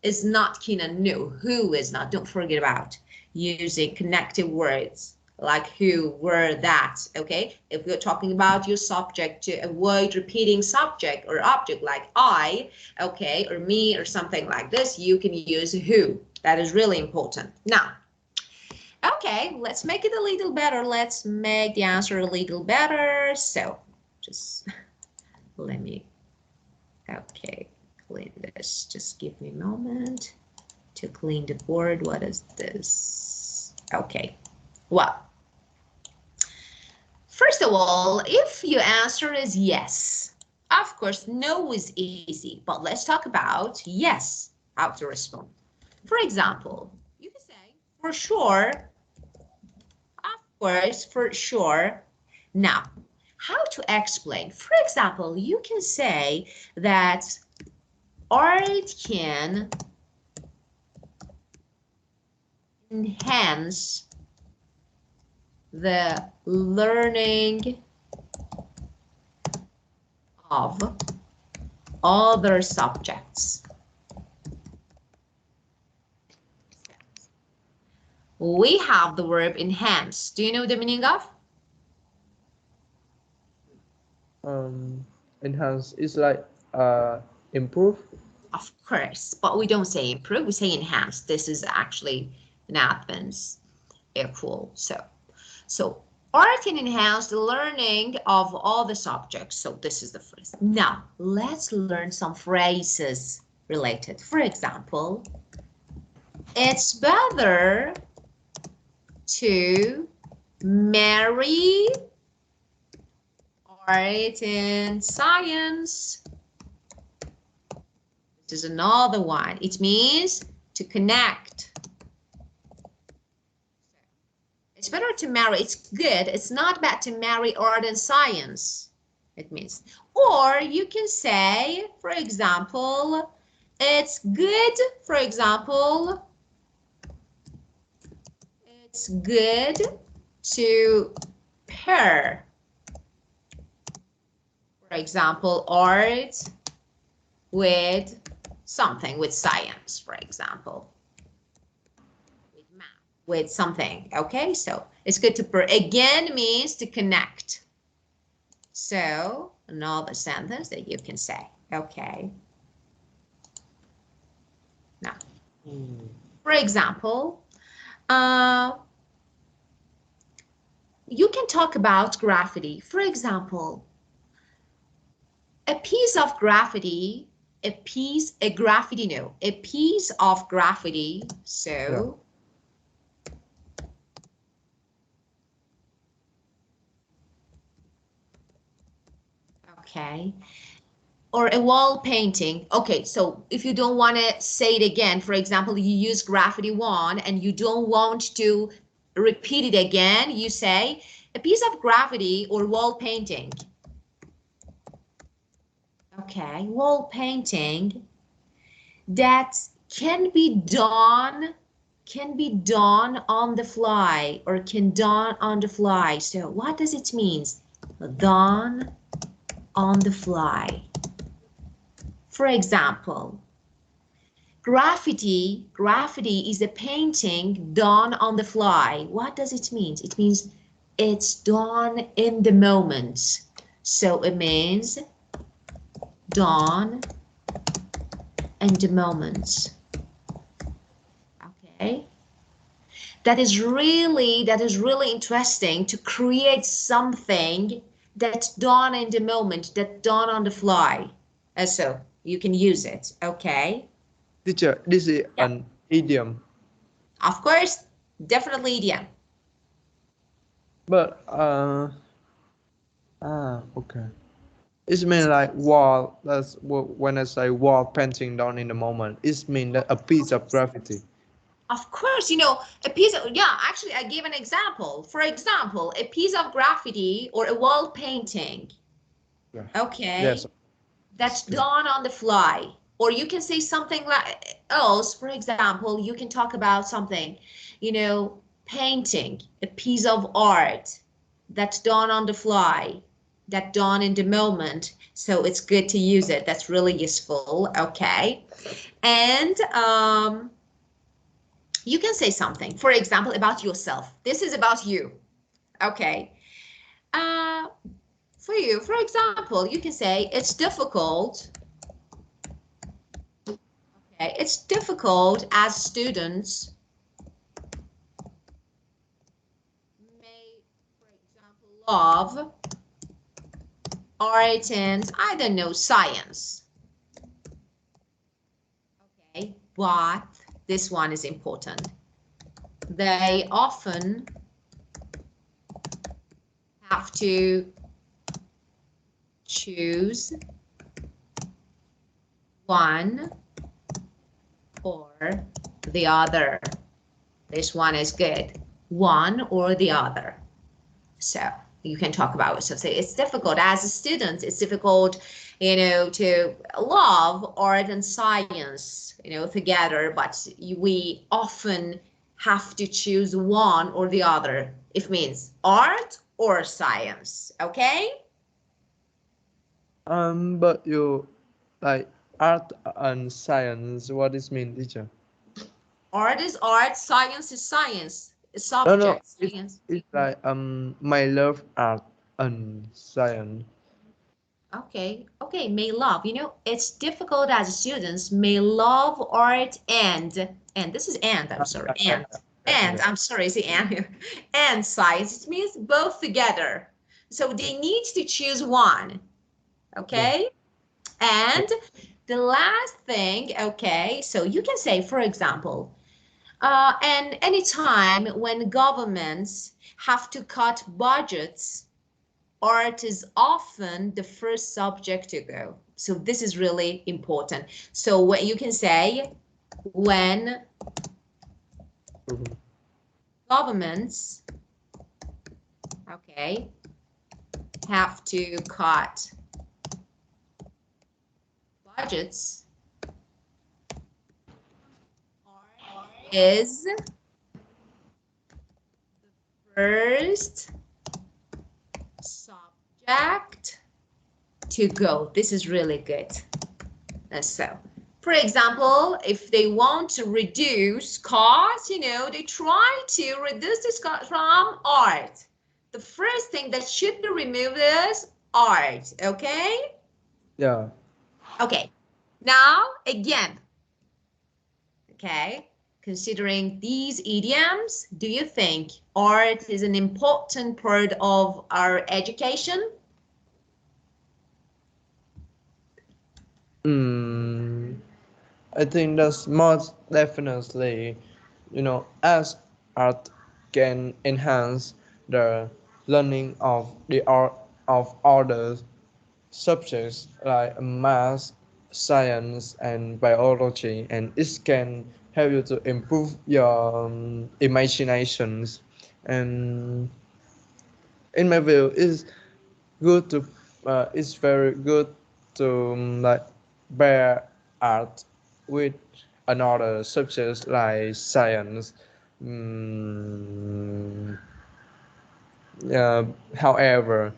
is not keen on no, who is not. Don't forget about using connective words like who, were, that. Okay, if we're talking about your subject, to avoid repeating subject or object like I, okay, or me or something like this, you can use who. That is really important. Now, okay, let's make it a little better. Let's make the answer a little better. So just let me, okay, clean this. Just give me a moment to clean the board. What is this? Okay, well, first of all, if your answer is yes, of course, no is easy, but let's talk about yes, how to respond. For example, you can say, for sure, of course, for sure. Now, how to explain? For example, you can say that art can enhance the learning of other subjects. We have the verb enhance. Do you know the meaning of? Um, Enhance is like improve. Of course, but we don't say improve, we say enhance. This is actually an advance equal. So art can enhance the learning of all the subjects. So this is the first. Now, let's learn some phrases related. For example, it's better to marry art and science. This is another one. It means to connect. It's better to marry. It's good. It's not bad to marry art and science. It means. Or you can say, for example, it's good, for example, it's good to pair, for example, art with something, with science, for example, with math, with something. Okay, so it's good to pair. Again means to connect. So another sentence that you can say. Okay. Now, for example, you can talk about graffiti. For example, a piece of graffiti, a piece of graffiti. Yeah. So, okay. Or a wall painting. Okay, so if you don't want to say it again, for example, you use graffiti one and you don't want to repeat it again, you say a piece of graffiti or wall painting. Okay, wall painting that can be done on the fly or can done on the fly. So what does it mean? Done on the fly. For example, graffiti is a painting done on the fly. What does it mean? It means it's done in the moment. So it means done in the moment. Okay. That is really interesting to create something that's done in the moment, that's done on the fly. So you can use it. Okay. Teacher, this is Yeah. an idiom. Of course, definitely idiom. But okay. It means like wall. That's when I say wall painting done in the moment. It means that a piece of graffiti. Of course, you know, a piece of, yeah, actually, I gave an example. For example, a piece of graffiti or a wall painting, Yeah. okay, Yes. that's done on the fly. Or you can say something like else, for example, you can talk about something, you know, painting, a piece of art that's done on the fly, that done in the moment. So it's good to use it. That's really useful, okay. And you can say something, for example, about yourself. This is about you. Okay. Uh, for you, for example, you can say it's difficult. Okay, it's difficult as students may, for example, love art and I don't know science. Okay, but this one is important. They often have to choose one or the other. This one is good. One or the other. So you can talk about it. So say it's difficult as a student. It's difficult, you know, to love art and science, you know, together. But we often have to choose one or the other. It means art or science. Okay. But you like art and science. What does mean, teacher? Art is art. Science is science. No, no. Subject It's science. it's like my love art and science. Okay, okay, may love. You know, it's difficult as students may love art and this is and I'm sorry, and Yeah. I'm sorry, is and and science. It means both together. So they need to choose one. Yeah. Okay, and the last thing. Okay, so you can say, for example, and anytime when governments have to cut budgets art is often the first subject to go. So this is really important. So what you can say when Mhm. governments, okay, have to cut budgets, art is first subject to go. This is really good. So, for example, if they want to reduce costs, you know, they try to reduce this cost from art. The first thing that should be removed is art, okay? Yeah. Okay, now again, okay, considering these idioms, do you think art is an important part of our education? I think that's most definitely, as art can enhance the learning of the art of other subjects like math, science, and biology, and it can help you to improve your imaginations. And in my view, good to it's very good to like pair art with another subjects like science. Mm, yeah, however,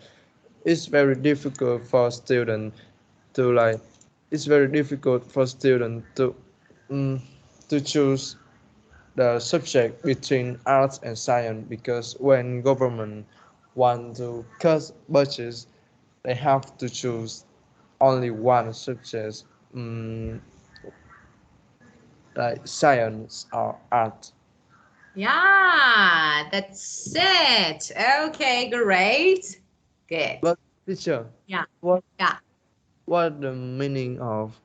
it's very difficult for students to like it's very difficult for students mm, to choose the subject between arts and science, because when government want to cut budgets, they have to choose only one subject, mm, like science or art. Yeah, that's it. Okay, great. Good. But teacher, Yeah, what yeah. what the meaning of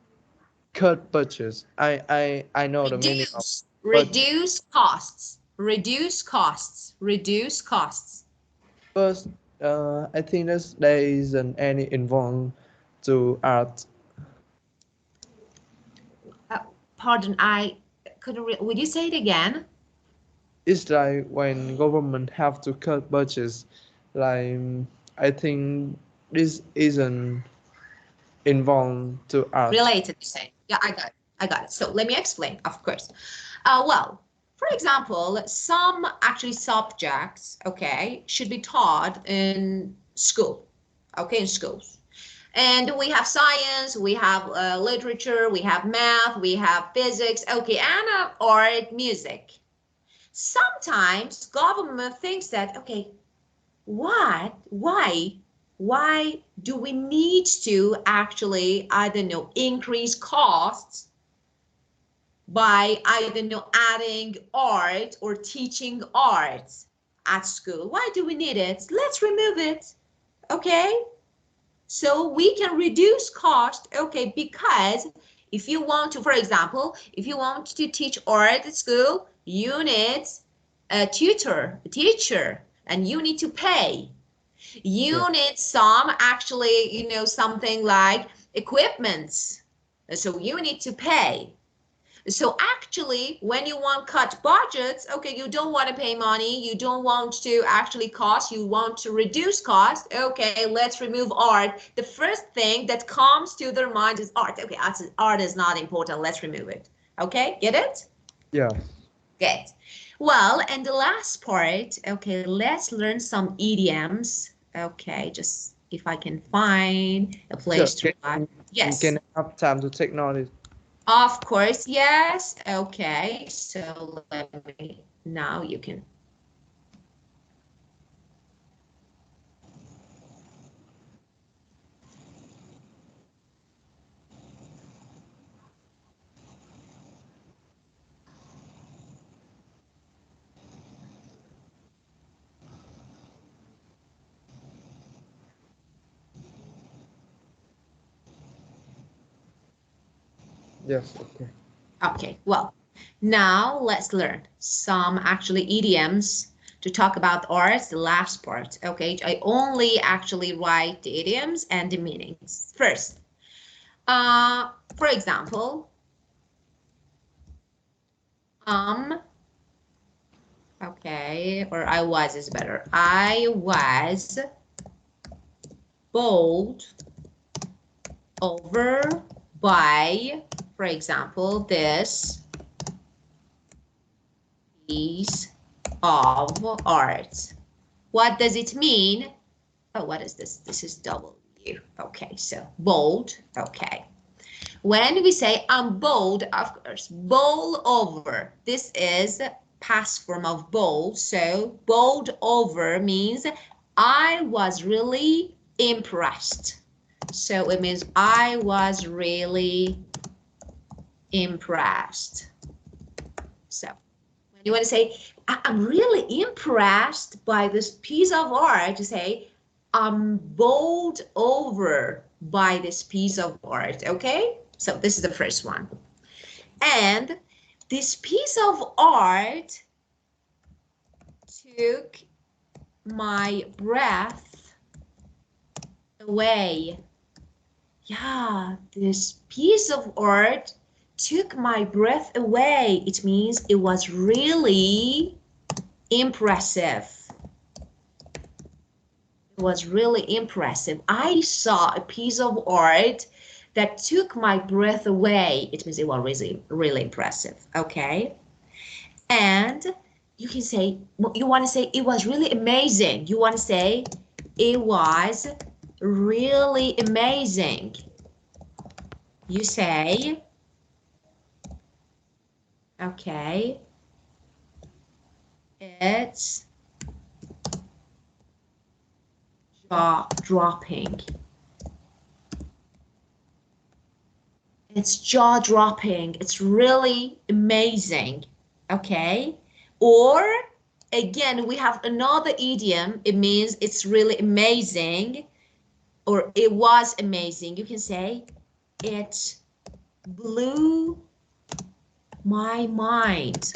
cut budgets? I know the meaning of Reduce, budget. reduce costs, reduce costs, reduce costs. First, I think that there isn't any involved to art. Uh, Pardon, I couldn't. Would you say it again? It's like when government have to cut budgets, like I think this isn't involved to art. Related, you say? Yeah, I got it. I got it. So let me explain. Of course. Well, for example, some actually subjects, okay, should be taught in school, okay, in schools. And we have science, we have literature, we have math, we have physics, okay, and art, music. Sometimes government thinks that, okay, what, why do we need to actually, I don't know, increase costs by, I don't know, adding art or teaching art at school? Why do we need it? Let's remove it, okay? So we can reduce cost, okay, because if you want to, for example, if you want to teach art at school, you need a tutor, a teacher, and you need to pay. Yeah. You need some actually, you know, something like equipments. So you need to pay. So actually, when you want cut budgets, okay, you don't want to pay money, you don't want to actually cost, you want to reduce cost. Okay, let's remove art. The first thing that comes to their mind is art. Okay, art is not important, let's remove it. Okay, get it? Yeah. Good. Well, and the last part, okay, let's learn some idioms. Okay, just if I can find a Sure. place to write. Can Yes. I have time to take notice? Of course, yes. Okay, so let me, now you can. Yes. Okay. Okay, well, now let's learn some actually idioms to talk about arts, the last part. Okay, I only actually write the idioms and the meanings. First, for example, um, okay, or I was is better. I was bowled over by, for example, this piece of art. What does it mean? Oh, what is this? This is W. Okay, so bold. Okay. When we say I'm bold, of course, bowl over. This is past form of bowl. So bowled over means I was really impressed. So it means I was really impressed. So when you want to say, I'm really impressed by this piece of art, you say, I'm bowled over by this piece of art, okay? So this is the first one. And this piece of art took my breath away. Yeah, this piece of art took my breath away. It means it was really impressive. It was really impressive. I saw a piece of art that took my breath away. It means it was really, really impressive. Okay. And you can say, you want to say it was really amazing. You want to say it was really amazing. You say, okay, it's jaw dropping. It's jaw dropping. It's really amazing. Okay. Or again, we have another idiom. It means it's really amazing or it was amazing. You can say it blew my mind.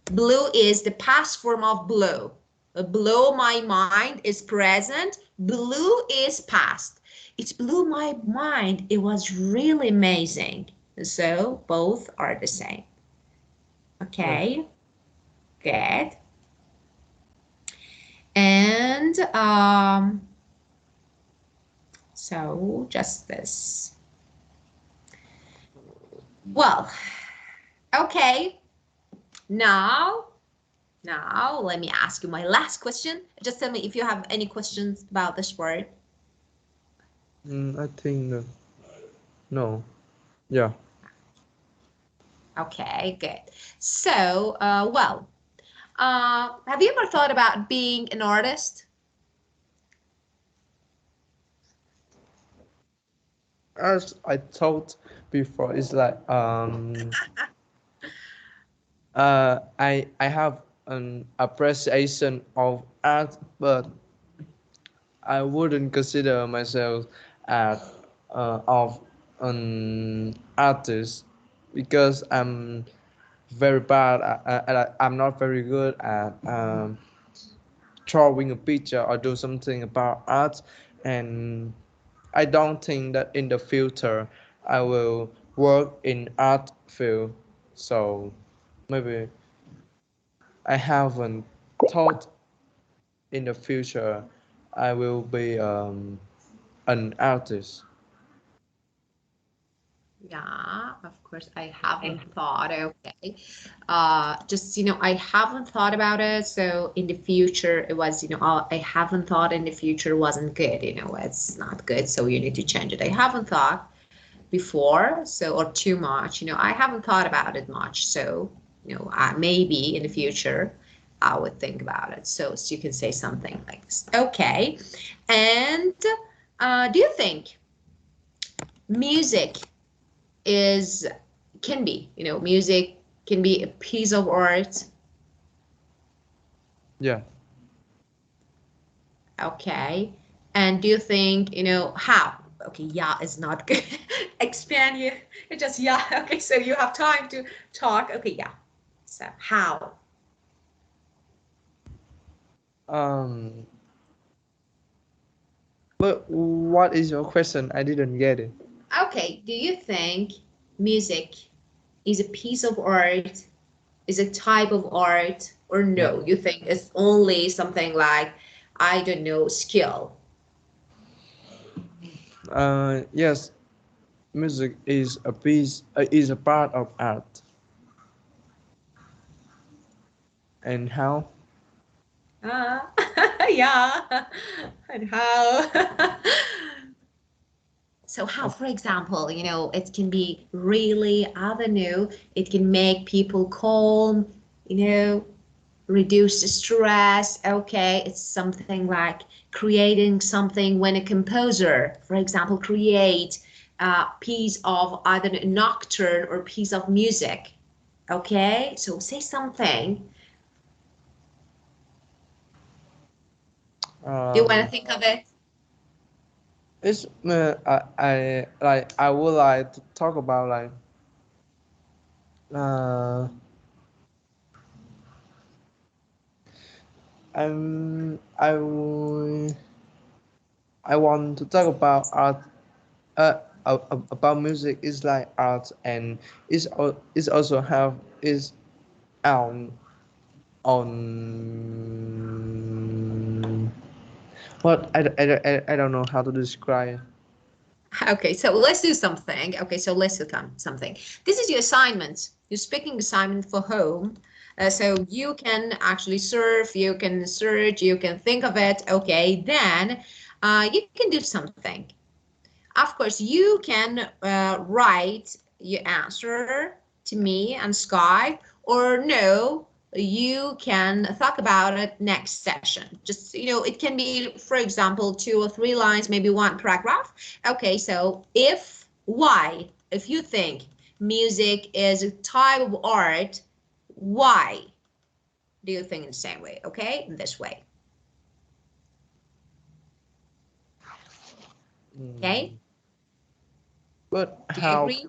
Blew is the past form of blow. Blow my mind is present. Blew is past. It blew my mind. It was really amazing. So both are the same. Okay, good. And so just this. Well, okay. Now let me ask you my last question. Just tell me if you have any questions about this word. I think no. No. Yeah. Okay, good. So, well, have you ever thought about being an artist? As I told before, it's like I have an appreciation of art, but I wouldn't consider myself as of an artist because I'm very bad. I'm not very good at drawing a picture or do something about art, and I don't think that in the future I will work in art field. So maybe I haven't thought in the future I will be an artist. Yeah, of course, I haven't thought. Okay. Just, I haven't thought about it. So in the future, it was, I haven't thought in the future wasn't good. It's not good. So you need to change it. I haven't thought before, so, or too much, I haven't thought about it much. So, maybe in the future, I would think about it. So you can say something like this. Okay. And do you think music is can be music can be a piece of art? Yeah. Okay. And do you think how? Okay, yeah, it's not good. Expand you. It just yeah. Okay, so you have time to talk. Okay, yeah. So how? Um. But what is your question? I didn't get it. Okay, do you think music is a piece of art, is a type of art, or Yeah. no? You think it's only something like, I don't know, skill? Yes. Music is a piece. Is a part of art. And how? Ah. Yeah. And how? So how, for example, it can be really avenue, it can make people calm, reduce the stress. Okay, it's something like creating something when a composer, for example, create a piece of either a nocturne or piece of music. Okay, so say something. Do you want to Um, think of it? it's I like I would like to talk about like uh I I want to talk about art. About music is like art and is also have is on on what I don't know how to describe. Okay, so let's do something. Okay, so let's do something. This is your assignment, your speaking assignment for home. So you can actually surf, you can search, you can think of it. Okay, then you can do something. Of course, you can write your answer to me on Skype, or no, you can talk about it next session. Just, it can be, for example, 2 or 3 lines, maybe one paragraph. Okay, so if you think music is a type of art, why do you think in the same way? Okay, in this way. Okay, Mm, but do you how? agree?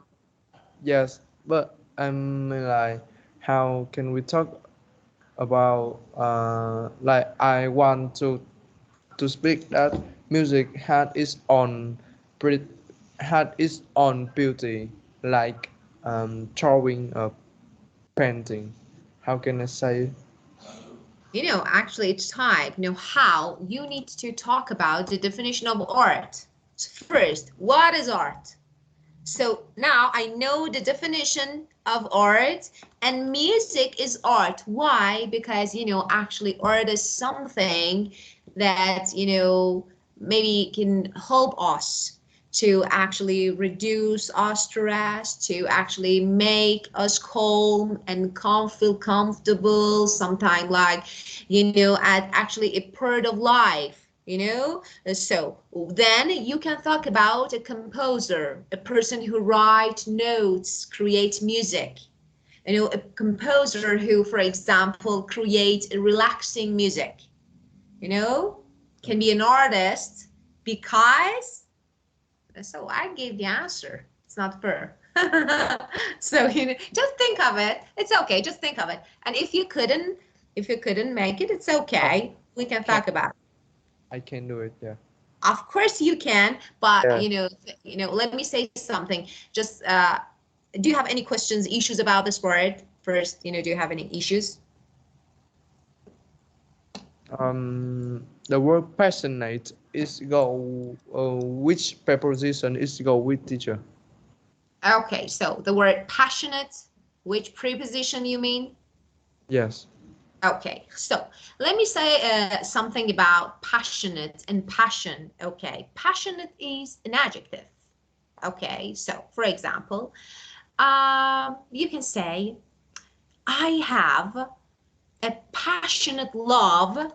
Yes, but I'm like, how can we talk about like I want to speak that music had its own pre- had its own beauty, like drawing a painting. How can I say? Actually, it's type, how you need to talk about the definition of art. So first, what is art? So now I know the definition of art, and music is art. Why? Because, actually art is something that, maybe can help us to actually reduce our stress, to actually make us calm and feel comfortable, sometime like, at actually a part of life, so then you can talk about a composer, a person who writes notes, creates music, a composer who, for example, creates relaxing music, you know, can be an artist because, so I gave the answer. It's not fair. So, just think of it. It's okay. Just think of it. And if you couldn't make it, it's Oh, okay. We can can talk about it. I can do it? Yeah. Of course you can, but Yeah. let me say something. Just do you have any questions, issues about this word? First, do you have any issues? The word passionate is go. Which preposition is go with teacher? Okay, so the word passionate, which preposition you mean? Yes. Okay, so let me say something about passionate and passion. Okay, passionate is an adjective. Okay, so for example, you can say, I have a passionate love,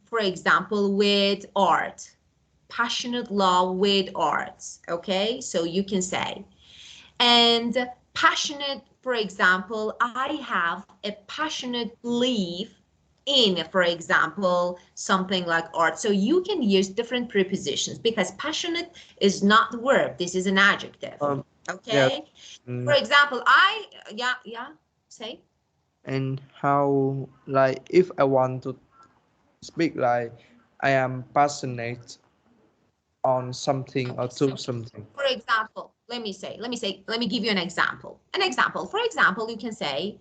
for example, with art. Passionate love with arts. Okay, so you can say, and passionate, for example, I have a passionate belief in, for example, something like art. So you can use different prepositions because passionate is not the verb. This is an adjective. Yes. Okay. For Mm, example, yeah, yeah, say. and how like if I want to speak like I am passionate on something or Okay, to so something. for example, let me give you an example. An example, for example, you can say,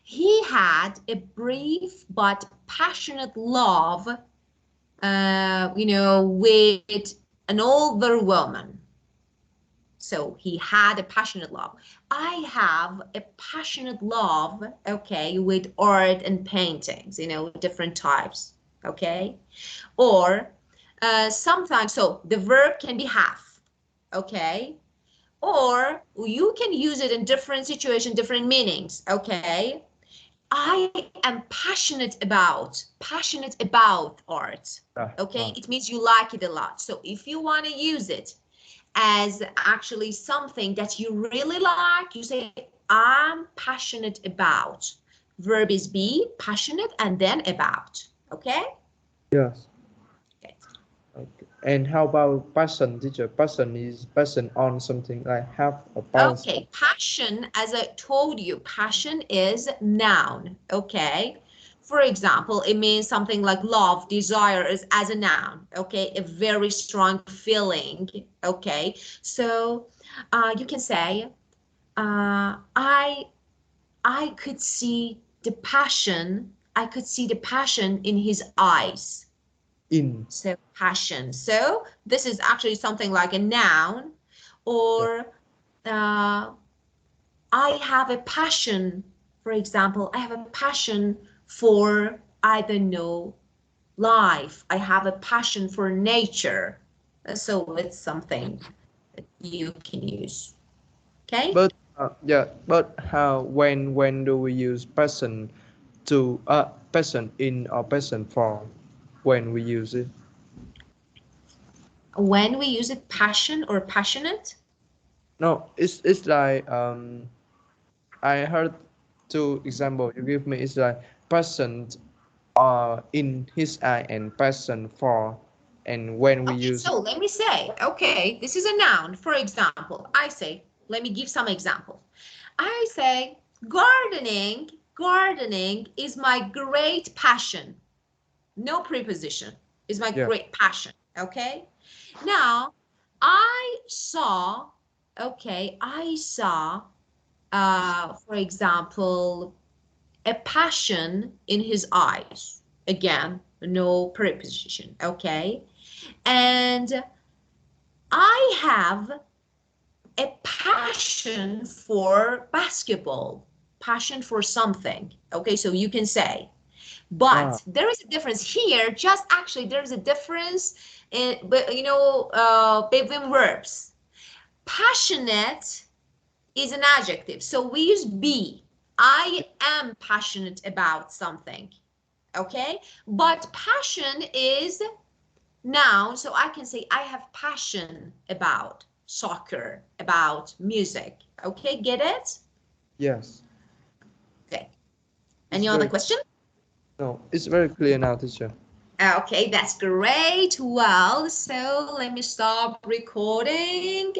he had a brief but passionate love, with an older woman. So he had a passionate love. I have a passionate love, okay, with art and paintings, different types. okay? Or sometimes, so the verb can be have, okay? Or you can use it in different situations, different meanings, okay? I am passionate about art, Yeah. okay? It means you like it a lot. So if you want to use it as actually something that you really like, you say, I'm passionate about. Verb is be, passionate, and then about, okay? Yes. Okay. Okay. And how about passion, teacher? Passion is passion on something like have a balance. Okay, passion, as I told you, passion is noun, okay? For example, it means something like love, desire is as a noun, okay? A very strong feeling, okay? So you can say, I could see the passion, I could see the passion in his eyes. In. So passion. So this is actually something like a noun, Yeah. or uh, I have a passion, for example, I have a passion for, I don't know, life. I have a passion for nature. So it's something that you can use. Okay? But yeah, but how when do we use passion to passion in or passion for when we use it? When we use it passion or passionate, No, it's like I heard two example you give me. It's like passion in his eye and passion for, and when we okay, use so it. let me say, okay, this is a noun. For example, I say, let me give some examples. I say, gardening is my great passion. No preposition, is my Yeah. great passion. Okay. Now, I saw, okay, I saw, for example, a passion in his eyes. Again, no preposition. Okay. And I have a passion for basketball, passion for something. Okay, so you can say, Ah. but there is a difference here. Just actually, there is a difference in, but between verbs. Passionate is an adjective, so we use be. I am passionate about something. Okay, but passion is noun, so I can say I have passion about soccer, about music. Okay, get it? Yes. Okay. It's Any other very question? no. It's very clear now, teacher. Okay, that's great. Well, so let me stop recording.